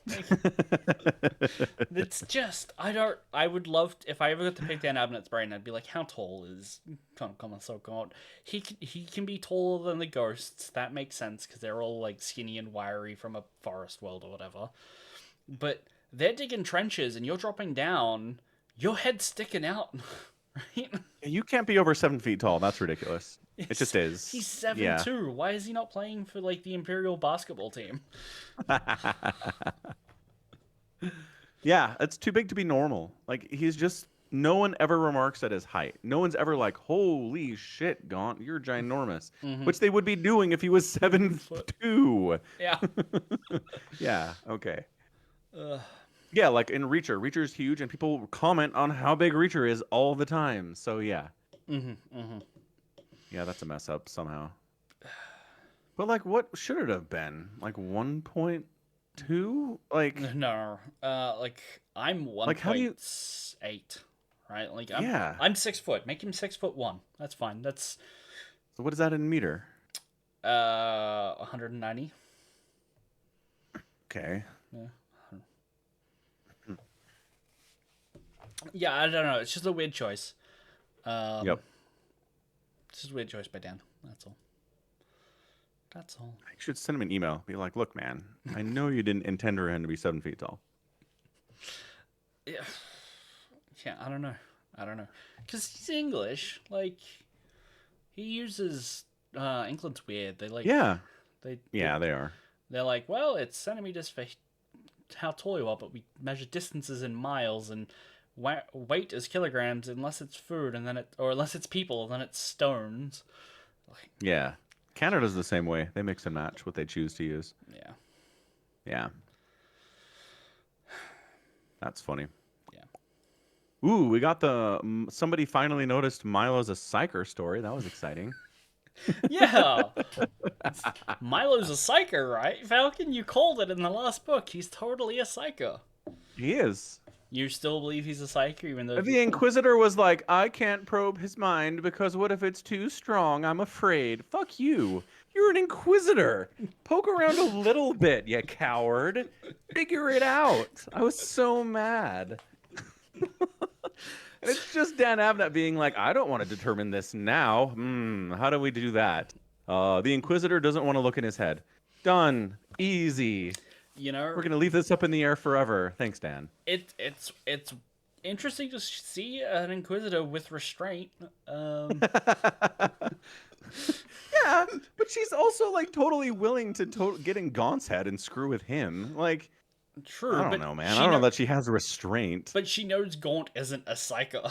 Like, it's just I would love if I ever got to pick Dan Abnett's brain. I'd be like, how tall is Common So God? He can be taller than the ghosts. That makes sense because they're all like skinny and wiry from a forest world or whatever. But they're digging trenches and you're dropping down. Your head's sticking out, right? You can't be over 7 feet tall. That's ridiculous. It just He's is. seven Yeah. two. Why is he not playing for like the Imperial basketball team? Yeah, it's too big to be normal. Like he's just no one ever remarks at his height. No one's ever like, "Holy shit, Gaunt, you're ginormous," Mm-hmm. which they would be doing if he was 7'2". Yeah. Yeah. Okay. Uh, Yeah, like in Reacher. Reacher's huge, and people comment on how big Reacher is all the time. So yeah, mm-hmm, mm-hmm. yeah, that's a mess up somehow. But like, what should it have been? Like 1.2? No, like I'm one Like how do you? point eight, right? Like I'm Yeah. I'm 6 foot. Make him 6'1". That's fine. That's So what is that in meter? 190. Okay. Yeah. Yeah, I don't know. It's just a weird choice. Yep. It's just a weird choice by Dan. That's all. That's all. I should send him an email. Be like, look, man, I know you didn't intend for him to be 7 feet tall. Yeah. Yeah, I don't know. I don't know. Because he's English. Like, he uses. England's weird. They like. Yeah. They. Yeah, they are. They're like, well, it's centimeters for how tall you are, but we measure distances in miles and weight is kilograms unless it's food, and then or unless it's people, then it's stones. Like, Yeah. Canada's the same way. They mix and match what they choose to use. yeah. Yeah. That's funny. Yeah. Ooh, we got somebody finally noticed Milo's a psyker story. That was exciting. Yeah. Milo's a psyker, right? Falcon, you called it in the last book. He's totally a psyker. He is. You still believe he's a psyker, even though The Inquisitor was like, I can't probe his mind because what if it's too strong? I'm afraid. Fuck you. You're an Inquisitor. Poke around a little bit, you coward. Figure it out. I was so mad. And it's just Dan Abnett being like, I don't want to determine this now. How do we do that? The Inquisitor doesn't want to look in his head. Done. Easy. you know, We're gonna leave this up in the air forever. Thanks, Dan. it's interesting to see an Inquisitor with restraint. Yeah, but she's also like totally willing to get in Gaunt's head and screw with him. Like, True, I don't but know, man. I don't know that she has restraint. but she knows Gaunt isn't a psycho,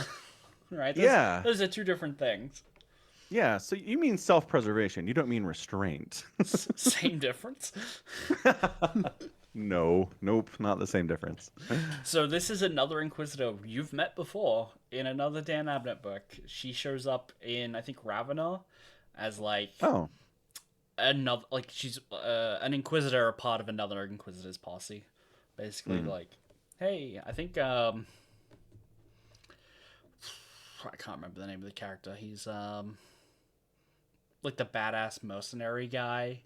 right? Yeah. Those are two different things. Yeah, so you mean self-preservation. You don't mean restraint. Same difference. No, nope, not the same difference. So this is another Inquisitor you've met before in another Dan Abnett book. She shows up in, I think, Ravenna as like Oh, another, like, she's an inquisitor, a part of another inquisitor's posse, basically. Mm. Like, hey, I think I can't remember the name of the character. He's like the badass mercenary guy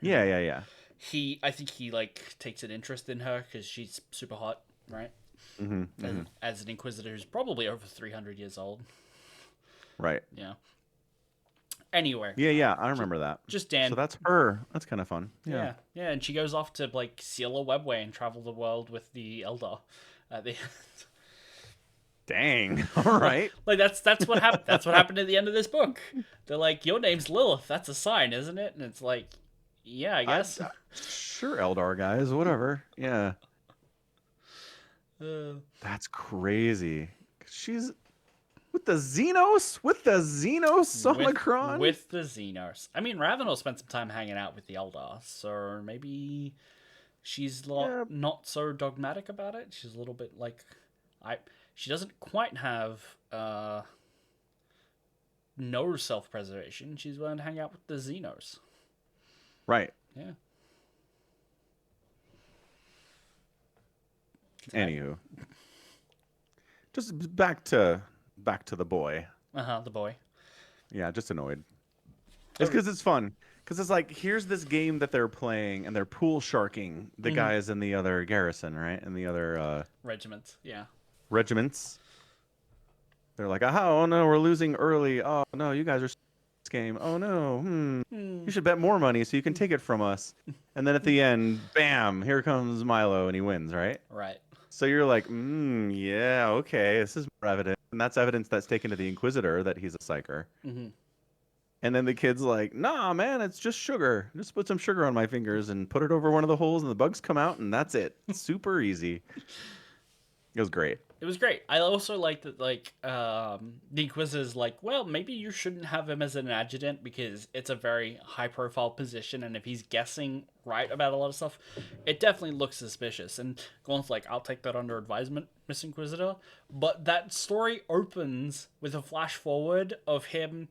Yeah, who yeah, yeah. I think he like takes an interest in her because she's super hot, right? Hmm, hmm. As an inquisitor who's probably over 300 years old. Right. Yeah. Anyway, Yeah, yeah. I just, remember that. just So Dan. that's her. That's kind of fun. Yeah. Yeah, yeah, and she goes off to like seal a webway and travel the world with the Elder. At the Dang. All right. like that's what happened. That's what happened at the end of this book. They're like, "Your name's Lilith. That's a sign, isn't it?" And it's like, "Yeah, I I, guess." sure, Eldar guys, whatever. Yeah. Uh, That's crazy. She's with the Xenos? With the Xenos Omicron? with the Xenos. I mean, Ravenel spent some time hanging out with the Eldar, so maybe she's Yeah, not so dogmatic about it. She's a little bit like I. She doesn't quite have no self-preservation. She's willing to hang out with the Xenos. right. Yeah. Anywho, just back to the boy. The boy. Yeah, just annoyed. It's because it's fun. Because it's like, here's this game that they're playing, and they're pool sharking the guys in the other garrison, right? And the other Regiment. Yeah. regiments. They're like, aha, oh no, we're losing early. Oh no, you guys are this game. Oh no, you should bet more money so you can take it from us. And then at the end, bam, here comes Milo, and he wins, right? Right. So you're like, yeah, okay, this is more evidence. And that's evidence that's taken to the Inquisitor that he's a psyker. Mm-hmm. And then the kid's like, nah, man, it's just sugar. Just put some sugar on my fingers and put it over one of the holes, and the bugs come out, and that's it. Super easy. It was great. It was great. I also liked that, like, the Inquisitor's like, well, maybe you shouldn't have him as an adjutant because it's a very high-profile position, and if he's guessing right about a lot of stuff, it definitely looks suspicious. And Gaunt's like, I'll take that under advisement, Miss Inquisitor. But that story opens with a flash forward of him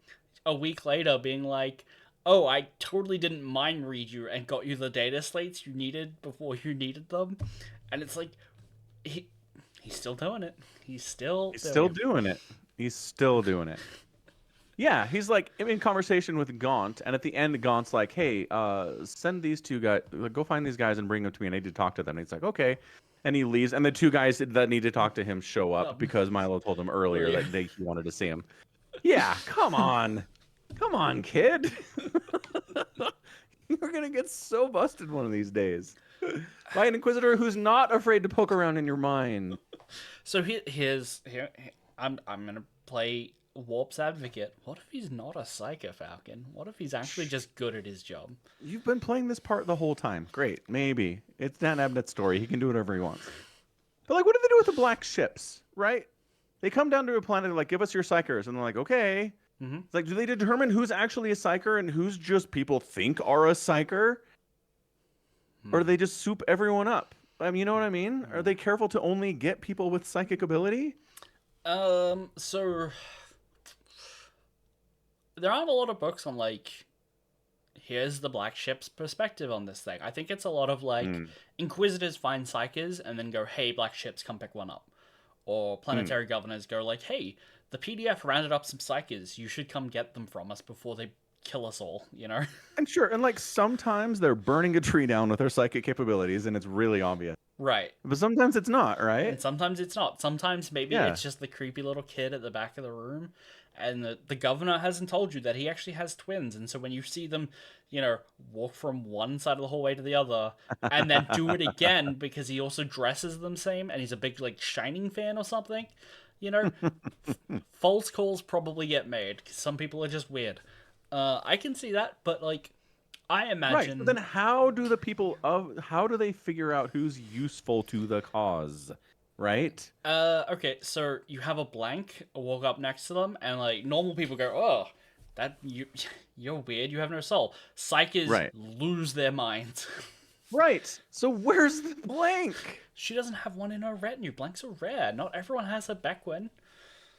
a week later being like, oh, I totally didn't mind read you and got you the data slates you needed before you needed them. And it's like, he's still doing it. He's still doing it. He's still doing it. Yeah, he's like in conversation with Gaunt, and at the end, Gaunt's like, "Hey, send these two guys. Go find these guys and bring them to me. I need to talk to them." And he's like, "Okay," and he leaves. And the two guys that need to talk to him show up because Milo told him earlier that he wanted to see him. Yeah, come on, kid. You're gonna get so busted one of these days by an Inquisitor who's not afraid to poke around in your mind. So I'm gonna play Warp's advocate. What if he's not a Psycho Falcon? What if he's actually just good at his job? You've been playing this part the whole time. Great, maybe it's Dan Abnett's story. He can do whatever he wants. But like, what do they do with the black ships? Right? They come down to a planet. They're like, give us your psychers, and they're like, okay. It's like, do they determine who's actually a psyker and who's just people think are a psyker? Or do they just soup everyone up? I mean, you know what I mean? Are they careful to only get people with psychic ability? So there aren't a lot of books on like, here's the black ship's perspective on this thing. I think it's a lot of like Inquisitors find psychers and then go, hey, black ships, come pick one up. Or planetary governors go like, hey, the PDF rounded up some psychers. You should come get them from us before they kill us all, you know? And sure, and like sometimes they're burning a tree down with their psychic capabilities and it's really obvious. Right. But sometimes it's not, right? And sometimes it's not. Sometimes maybe it's just the creepy little kid at the back of the room, and the governor hasn't told you that he actually has twins. And so when you see them, you know, walk from one side of the hallway to the other, and then do it again because he also dresses them same, and he's a big like Shining fan or something, you know, false calls probably get made because some people are just weird. I can see that, but like, I imagine. Right. Then how do they figure out who's useful to the cause? Right? Okay, so you have a blank walk up next to them, and like normal people go, "Oh, you're weird. You have no soul." Psychers lose their minds. Right. So where's the blank? She doesn't have one in her retinue. Blanks are rare. Not everyone has a Beckwin.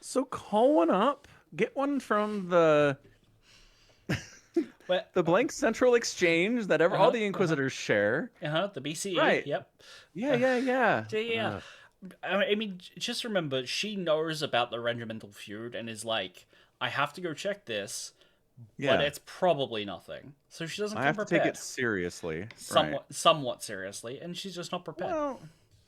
So call one up. Get one from the Well, The blank central exchange that all uh-huh, the uh-huh, Inquisitors share. uh-huh, the BCE, Right. yep. Yeah, Uh, yeah, yeah. yeah, yeah, yeah. I mean, just remember, she knows about the regimental feud and is like, I have to go check this, but Yeah. it's probably nothing. So she doesn't I come have to take it prepared. seriously. Right. Somewhat seriously, and she's just not prepared. Well,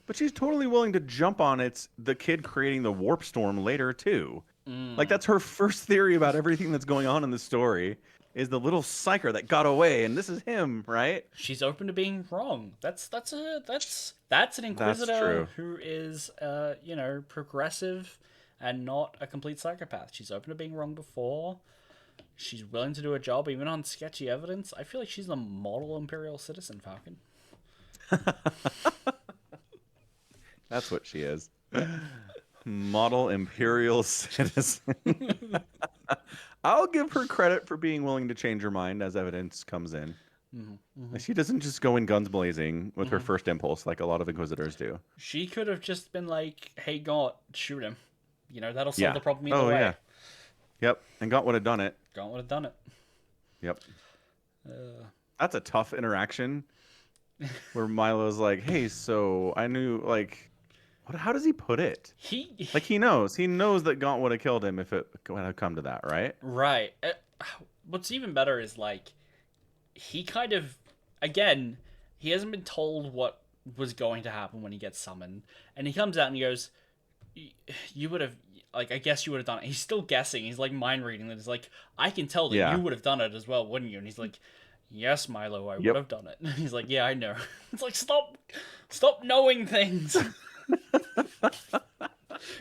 but she's totally willing to jump on the kid creating the warp storm later too. Like Mm. that's her first theory about everything that's going on in the story is the little psyker that got away, and this is him, right? She's open to being wrong. That's an That's inquisitor true. who is progressive and not a complete psychopath. She's open to being wrong before. She's willing to do a job even on sketchy evidence. I feel like she's the model imperial citizen, Falcon. That's what she is. Model imperial citizen. I'll give her credit for being willing to change her mind as evidence comes in. Mm-hmm, She doesn't just go in guns blazing with her mm-hmm. first impulse like a lot of inquisitors do. She could have just been like, "Hey, God, shoot him." That'll solve Yeah. the problem either Oh way. yeah. Yep. And Gaunt would have done it. God would have done it. Yep. Uh, That's a tough interaction where Milo's like, "Hey, so I knew like what how does he put it? he Like he knows. He knows that Gaunt would have killed him if it had come to that, right? right. What's even better is like he kind of again he hasn't been told what was going to happen when he gets summoned, and he comes out and he goes, "You would have." Like, I guess you would have done it. He's still guessing. He's like mind reading that. He's like, I can tell that you Yeah. would have done it as well, wouldn't you? And he's like, yes, Milo, I would Yep. have done it. And he's like, yeah, I know. It's like, stop knowing things.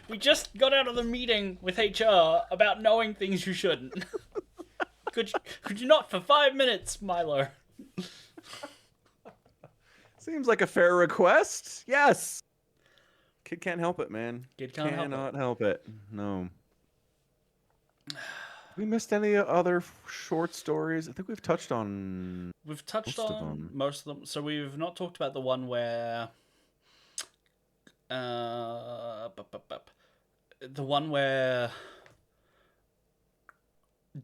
We just got out of the meeting with HR about knowing things you shouldn't. Could you not for 5 minutes, Milo? Seems like a fair request. Yes. Kid can't help it, man. Kid can't help it. Cannot help it. No. We missed any other short stories? I think we've touched on We've touched most of on them. most of them. So we've not talked about the one where, the one where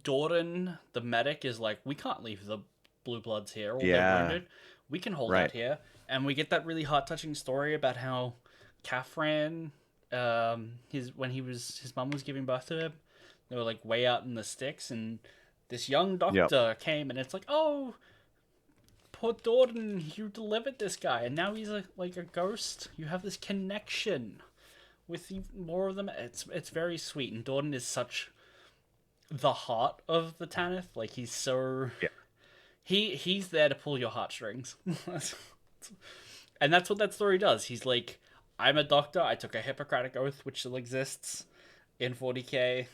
Dordan, the medic, is like, we can't leave the Blue Bloods here, or they're Yeah. wounded. We can hold out Right. here, and we get that really heart touching story about how Kafran, his mum was giving birth to him. They were like way out in the sticks, and this young Yep. doctor came, and it's like, oh, poor Dordan, you delivered this guy, and now he's like a ghost. You have this connection with more of them. It's very sweet, and Dordan is such the heart of the Tanith. Like he's so Yeah. he's there to pull your heartstrings. And that's what that story does. He's like, I'm a doctor. I took a Hippocratic oath, which still exists in 40k.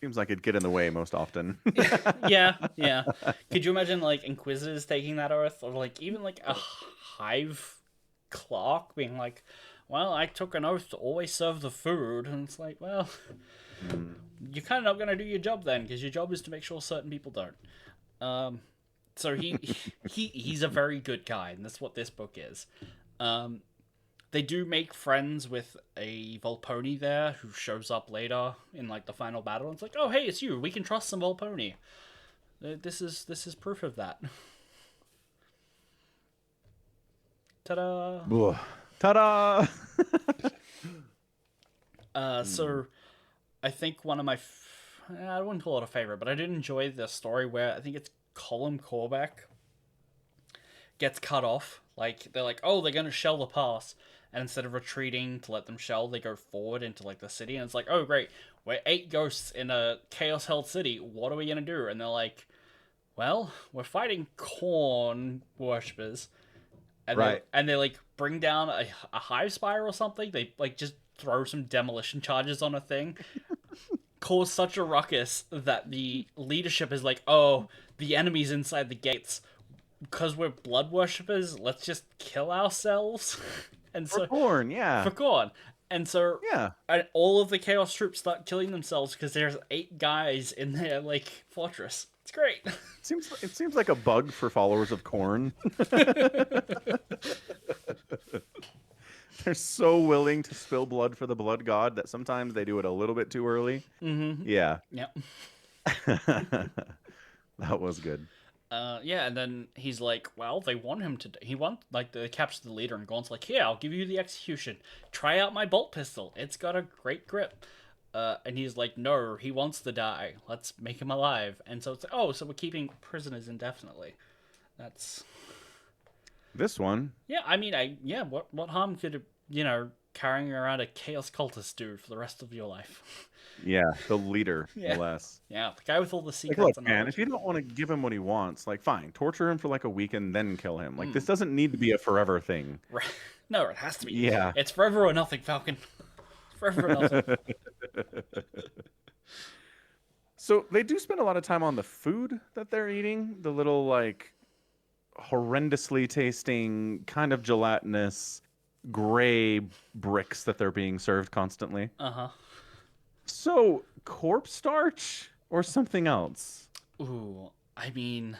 Seems like it'd get in the way most often. Yeah, yeah. Could you imagine like Inquisitors taking that oath, or like even like a hive clerk being like, "Well, I took an oath to always serve the food," and it's like, well, you're kind of not gonna do your job then, because your job is to make sure certain people don't. So he's a very good guy, and that's what this book is. They do make friends with a Volponi there who shows up later in like the final battle. It's like, oh hey, it's you. We can trust some Volponi. This is proof of that. Ta-da! Ugh. Ta-da! So I think one of my I wouldn't call it a favorite, but I did enjoy the story where I think it's Colin Corbeck gets cut off. Like they're like, oh, they're gonna shell the pass, and instead of retreating to let them shell, they go forward into like the city, and it's like, oh great, we're 8 ghosts in a chaos held city. What are we gonna do? And they're like, well, we're fighting corn worshippers, and Right. they like bring down a hive spire or something. They like just throw some demolition charges on a thing, cause such a ruckus that the leadership is like, oh, the enemy's inside the gates. Because we're blood worshippers, let's just kill ourselves. And For so, corn, yeah. for God. And so, Yeah. all of the Chaos troops start killing themselves because there's 8 guys in their, like, fortress. It's great. It seems like a bug for followers of corn. They're so willing to spill blood for the blood god that sometimes they do it a little bit too early. Mm-hmm. Yeah. Yep. That was good. Yeah, and then he's like, well, they want him to. He want like they capture the leader, and Gorn's like, here, I'll give you the execution. Try out my bolt pistol. It's got a great grip. And he's like, no, he wants to die. Let's make him alive. And so it's like, oh, so we're keeping prisoners indefinitely. That's This one, yeah. I mean, what harm could carrying around a chaos cultist do for the rest of your life? yeah, the leader, no Yeah, less. yeah, the guy with all the Like, secrets look, and man, knowledge. if you don't want to give him what he wants, like, fine, torture him for like a week and then kill him. Like, Hmm. this doesn't need to be a forever thing. Right. No, it has to be. Yeah. It's forever or nothing, Falcon. Forever or nothing. So they do spend a lot of time on the food that they're eating, the little like horrendously tasting, kind of gelatinous gray bricks that they're being served constantly. Uh huh. So, corpse starch or something else? Ooh, I mean,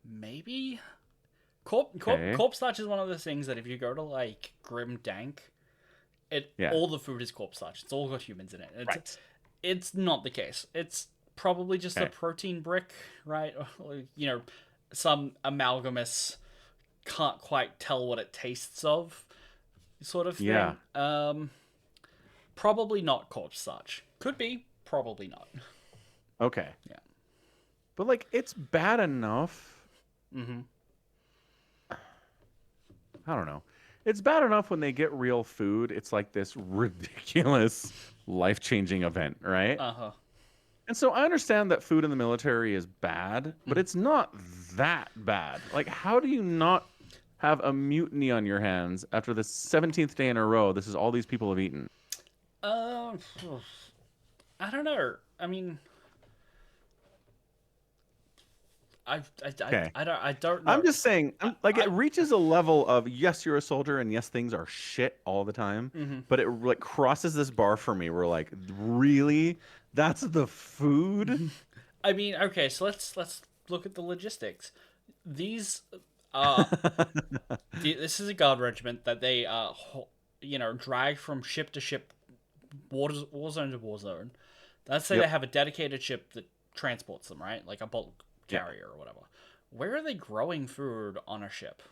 maybe Okay. corpse starch is one of those things that if you go to like Grim Dank, it Yeah. all the food is corpse starch. It's all got humans in it. Right. It's not the case. It's probably just a Okay. protein brick, right? Or, some amalgamous can't quite tell what it tastes of, sort of Yeah. thing. Probably not corpse starch. Could be, probably not. Okay. Yeah. But like it's bad enough. Mm-hmm. I don't know. It's bad enough when they get real food. It's like this ridiculous life-changing event, right? Uh huh. And so I understand that food in the military is bad, but Mm. it's not that bad. Like, how do you not have a mutiny on your hands after the 17th day in a row? This is all these people have eaten. Um, I don't know. I mean, Okay. I don't I'm know. just saying, like, it I reaches a level of yes, you're a soldier, and yes, things are shit all the time, mhm. but it like crosses this bar for me. Where like, really, that's the food? I mean, okay, so let's look at the logistics. These uh this is a guard regiment that they drag from ship to ship, war zone to war zone. Let's say they Yep. have a dedicated ship that transports them, right? Like a bulk Yeah. carrier or whatever. Where are they growing food on a ship?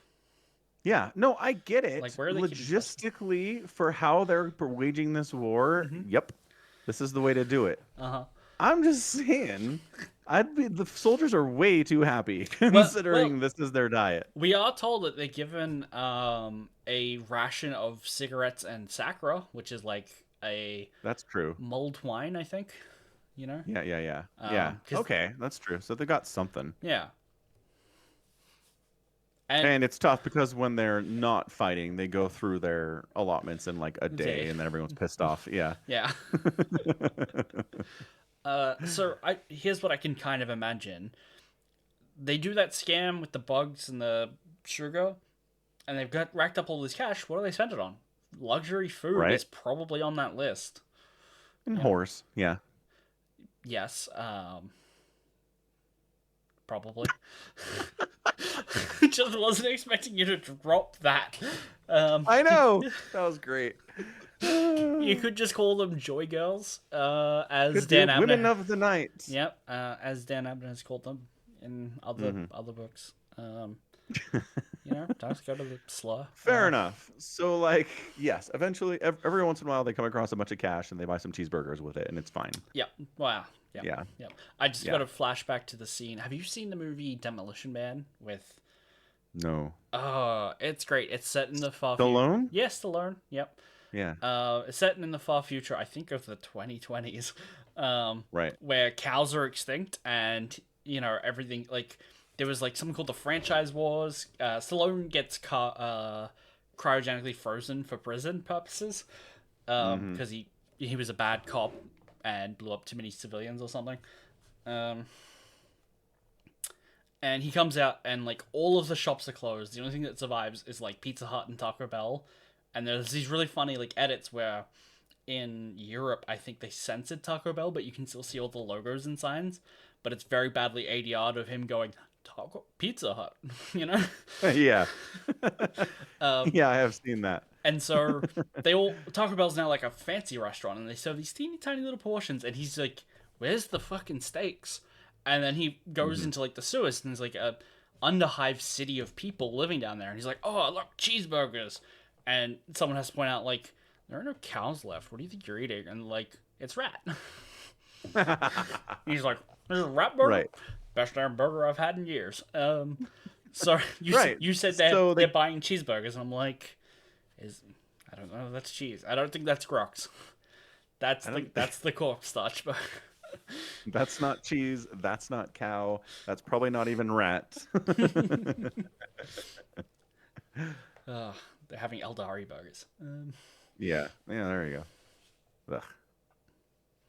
Yeah. No, I get Like, it. where are they keeping fresh? Logistically, for how they're waging this war, Mm-hmm. yep, this is the way to do it. Uh-huh. I'm just saying, the soldiers are way too happy Well, considering this is their diet. we are told that they're given a ration of cigarettes and sacra, which is like a That's true. mulled wine, I think. You know, Yeah, yeah, yeah. Yeah. because Okay, that's true. So they got something. yeah, and And it's tough because when they're not fighting, they go through their allotments in like a day day, and then everyone's pissed off. Yeah. yeah. So here's what I can kind of imagine. They do that scam with the bugs and the sugar, and they've got racked up all this cash. What do they spend it on? Luxury food Right? is probably on that list. And Yeah. horse. Yeah. Yes. Probably. Just wasn't expecting you to drop that. I know. That was great. You could just call them Joy Girls, as Could do. Dan Women Abnett. of the night. Yep, as Dan Abnett has called them in other books. Dogs go to the slur. Fair enough. So, like, yes, eventually, every once in a while, they come across a bunch of cash and they buy some cheeseburgers with it, and it's fine. Yep. Wow. Yep. Yeah. Yep. I just Yeah. got a flashback to the scene. Have you seen the movie Demolition Man with? No. Oh, it's great. It's set in the far future. Stallone? Yes, Stallone. Yep. Yeah. It's set in the far future. I think of the 2020s, Right. where cows are extinct and everything like there was like something called the franchise wars. Stallone gets cryogenically frozen for prison purposes because he was a bad cop and blew up too many civilians or something. And he comes out and like all of the shops are closed. The only thing that survives is like Pizza Hut and Taco Bell. And there's these really funny like edits where in Europe I think they censored Taco Bell, but you can still see all the logos and signs. But it's very badly ADR'd of him going Taco Pizza Hut, you know. Yeah. Yeah, I have seen that. And so Taco Bell's now like a fancy restaurant, and they serve these teeny tiny little portions, and he's like where's the fucking steaks? And then he goes Hmm. into like the sewers, and there's like a underhive city of people living down there, and he's like, oh look, cheeseburgers. And someone has to point out, like, there are no cows left, what do you think you're eating? And like, it's rat. He's like, this is a rat burger, Right. best damn burger I've had in years. So Right. you said So they're they buying cheeseburgers, and I'm like, is I don't know, that's cheese. I don't think that's Grox. I don't That's the cornstarch burger. that's not cheese, that's not cow, that's probably not even rat. Ugh, they're having Eldari burgers. Yeah. Yeah, there you go. Ugh.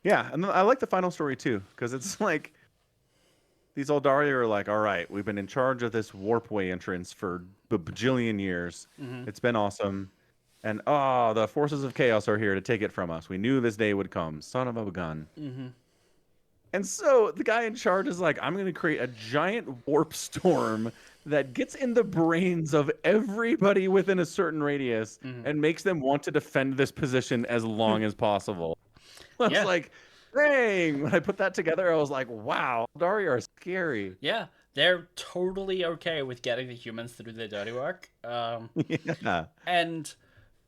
Yeah, and I like the final story too, because it's like these Eldari are like, all right, we've been in charge of this warpway entrance for a bajillion years. Mm-hmm. It's been awesome. And oh, the forces of chaos are here to take it from us. We knew this day would come. Son of a gun. Mm-hmm. And so the guy in charge is like, I'm going to create a giant warp storm that gets in the brains of everybody within a certain radius Mm-hmm. and makes them want to defend this position as long as possible. I was Yeah, like, dang. When I put that together, I was like, wow, Daria are scary. yeah, they're totally okay with getting the humans to do their dirty work. Yeah. And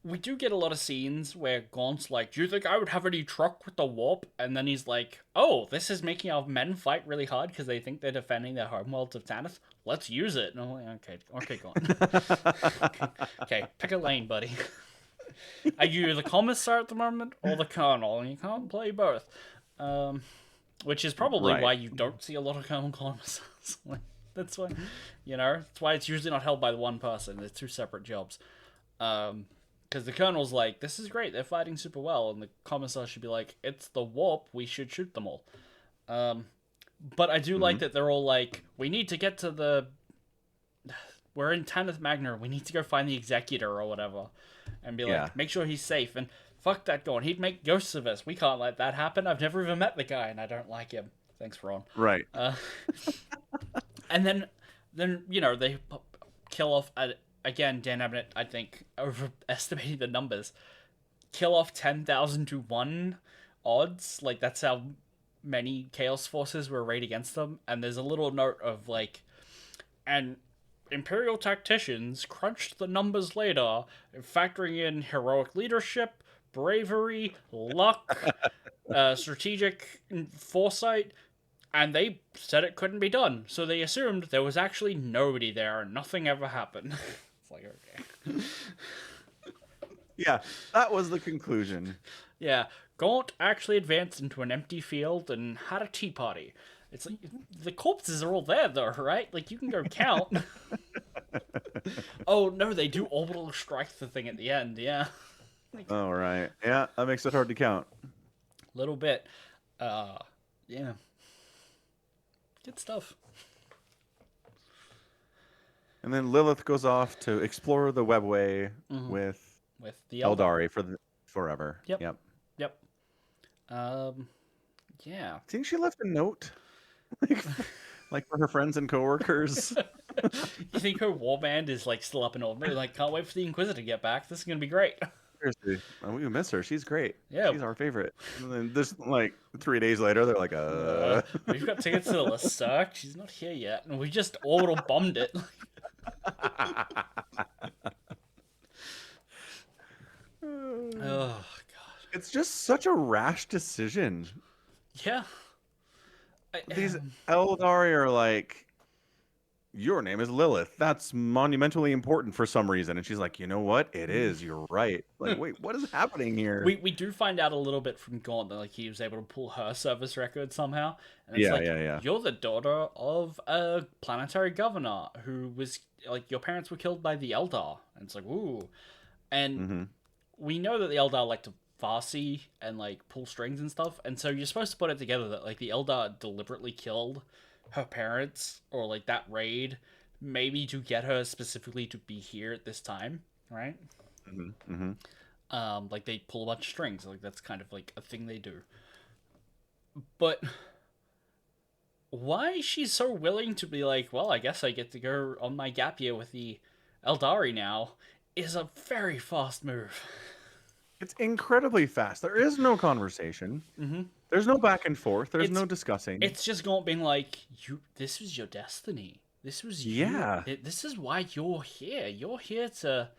we do get a lot of scenes where Gaunt's like, "Do you think I would have any truck with the warp?" And then he's like, "Oh, this is making our men fight really hard because they think they're defending their homeworlds of Tanith. Let's use it." And I'm like, okay, Gaunt. Okay, pick a lane, buddy. Are you the commissar at the moment or the colonel? And you can't play both. Which is probably Right. why you don't see a lot of colonel commissars. Like, that's why, that's why it's usually not held by the one person. They're two separate jobs. Because the colonel's like, this is great, they're fighting super well, and the commissar should be like, it's the warp, we should shoot them all. But I do like Hmm. that they're all like, we need to get to the. We're in Tanith Magna, we need to go find the executor or whatever. And be Yeah. like, make sure he's safe. And fuck that going, he'd make ghosts of us. We can't let that happen. I've never even met the guy, and I don't like him. Thanks, Ron. Right. Uh, and then they kill off again. Dan Abnett, I think, overestimating the numbers. Kill off 10,000 to 1 odds. Like, that's how many Chaos Forces were arrayed against them. And there's a little note of, like, and Imperial tacticians crunched the numbers later, factoring in heroic leadership, bravery, luck, strategic foresight, and they said it couldn't be done. So they assumed there was actually nobody there and nothing ever happened. It's like, okay. Yeah. That was the conclusion. Yeah, Gaunt actually advanced into an empty field and had a tea party. It's like, the corpses are all there though, right? Like, you can go count. Oh no, they do orbital strike the thing at the end, yeah. All right. Yeah, that makes it hard to count. Little bit. Yeah. Good stuff. And then Lilith goes off to explore the webway Mhm. with With the Eldari for forever. Yep. Yep. Yep. Um, yeah. Think she left a note, like, like for her friends and coworkers. You think her warband is like still up in orbit? Like, can't wait for the Inquisitor to get back. This is gonna be great. Seriously, we miss her. She's great. Yeah. She's our favorite. And then just like 3 days later, they're like, We've got tickets to the Lasark. She's not here yet, and we just orbital bombed it. Oh god. It's just such a rash decision. Yeah. These Eldari are like, your name is Lilith. That's monumentally important for some reason. And she's like, you know what? It is. You're right. Like, wait, what is happening here? We do find out a little bit from Gaunt that like he was able to pull her service record somehow. And it's Yeah. You're the daughter of a planetary governor who was like, your parents were killed by the Eldar. And it's like, ooh. And Hmm. we know that the Eldar like to Farsi and like pull strings and stuff. And so you're supposed to put it together that like the Eldar deliberately killed her parents or like that raid, maybe to get her specifically to be here at this time, right? Hmm. Like they pull a bunch of strings, like that's kind of like a thing they do. But why she's so willing to be like, well, I guess I get to go on my gap year with the Eldari now, is a very fast move. It's incredibly fast. There is no conversation. Mm-hmm. There's no back and forth. There's It's no discussing. it's just not being like, you. This was your destiny. This was you. Yeah. This is why you're here. You're here to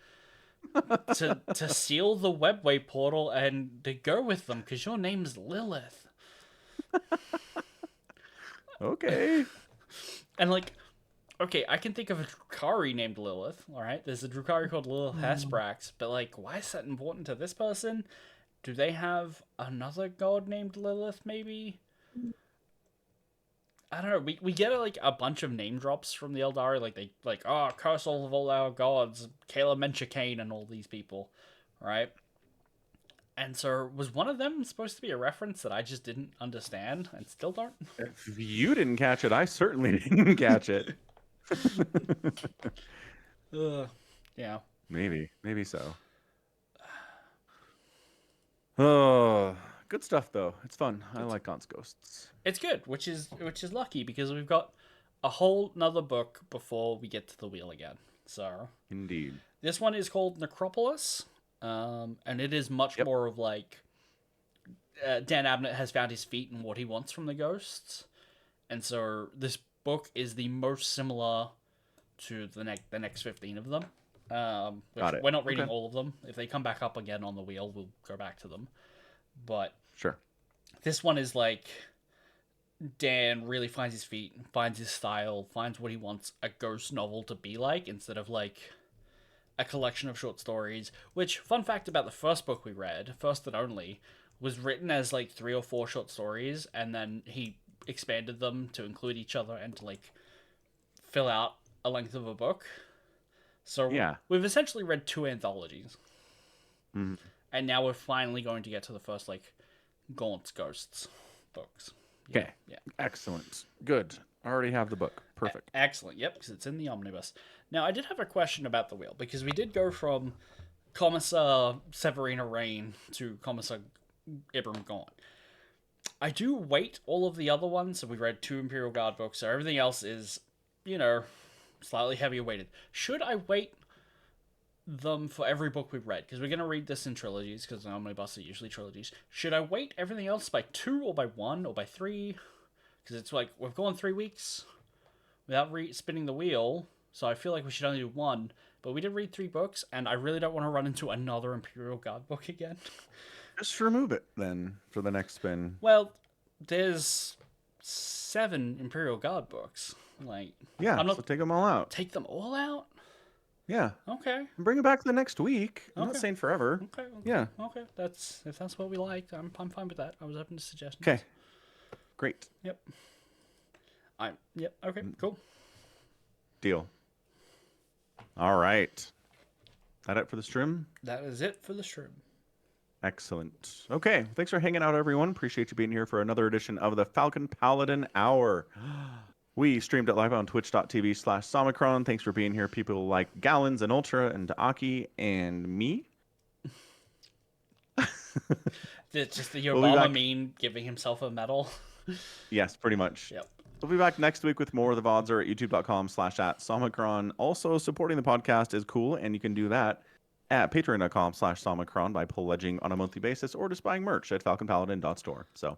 seal the webway portal and to go with them because your name's Lilith. Okay. And like, okay, I can think of a Drukari named Lilith. All right, there's a Drukari called Lilith Hesprax, but like, why is that important to this person? Do they have another god named Lilith? Maybe. I don't know. We get like a bunch of name drops from the Eldari, like they like, oh, curse all our gods, Kayla Menchikane and all these people, right? And so was one of them supposed to be a reference that I just didn't understand and still don't? If you didn't catch it, I certainly didn't catch it. Yeah. Maybe so. Oh, good stuff though. It's fun. I like Gaunt's Ghosts. It's good, which is lucky because we've got a whole nother book before we get to the wheel again. So Indeed. this one is called Necropolis, and it is much more of like Dan Abnett has found his feet and what he wants from the ghosts, and so this book is the most similar to the next 15 of them. Got it. We're not reading all of them. If they come back up again on the wheel, we'll go back to them. But Sure. this one is like Dan really finds his feet, finds his style, finds what he wants a ghost novel to be like instead of like a collection of short stories. Which, fun fact about the first book we read, first and only, was written as like 3 or 4 short stories, and then he expanded them to include each other and to like fill out a length of a book. So Yeah. we've essentially read 2 anthologies. Mhm. And now we're finally going to get to the first like Gaunt's Ghosts books. Okay. Yeah. Excellent. Good. I already have the book. Perfect. Excellent. Yep, because it's in the omnibus. Now, I did have a question about the wheel, because we did go from Commissar Severina Rain to Commissar Ibram Gaunt. I do weight all of the other ones, so we read 2 Imperial Guard books, so everything else is, slightly heavier weighted. Should I weight them for every book we've read? Because we're going to read this in trilogies, because the omnibus are usually trilogies. Should I weight everything else by 2 or by 1 or by 3? Because it's like, we've gone 3 weeks without spinning the wheel, so I feel like we should only do 1. But we did read 3 books, and I really don't want to run into another Imperial Guard book again. Just remove it then for the next spin. Well, there's 7 Imperial Guard books. Like, Yeah, I'm not so take them all out. take them all out. Yeah. Okay. And bring it back the next week. I'm not Okay. saying forever. Okay. Yeah. Okay. If that's what we like, I'm fine with that. I was open to suggestions. Okay. Great. Yep. Yep. Okay. Cool. Deal. All right. That it for the stream? That is it for the stream. Excellent. Okay. Thanks for hanging out, everyone. Appreciate you being here for another edition of the Falcon Paladin Hour. We streamed it live on twitch.tv/Somicron. Thanks for being here, people like Gallons and Ultra and Aki and me. It's just the We'll be Obama back. meme giving himself a medal. Yes, pretty much. Yep. We'll be back next week with more of the VODs or at youtube.com/@Somicron. Also, supporting the podcast is cool, and you can do that at patreon.com/Somicron by pledging on a monthly basis or just buying merch at falconpaladin.store. So,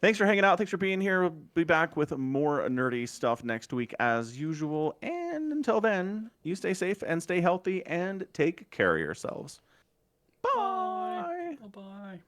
thanks for hanging out. Thanks for being here. We'll be back with more nerdy stuff next week as usual. And until then, you stay safe and stay healthy and take care of yourselves. Bye. Bye. Bye.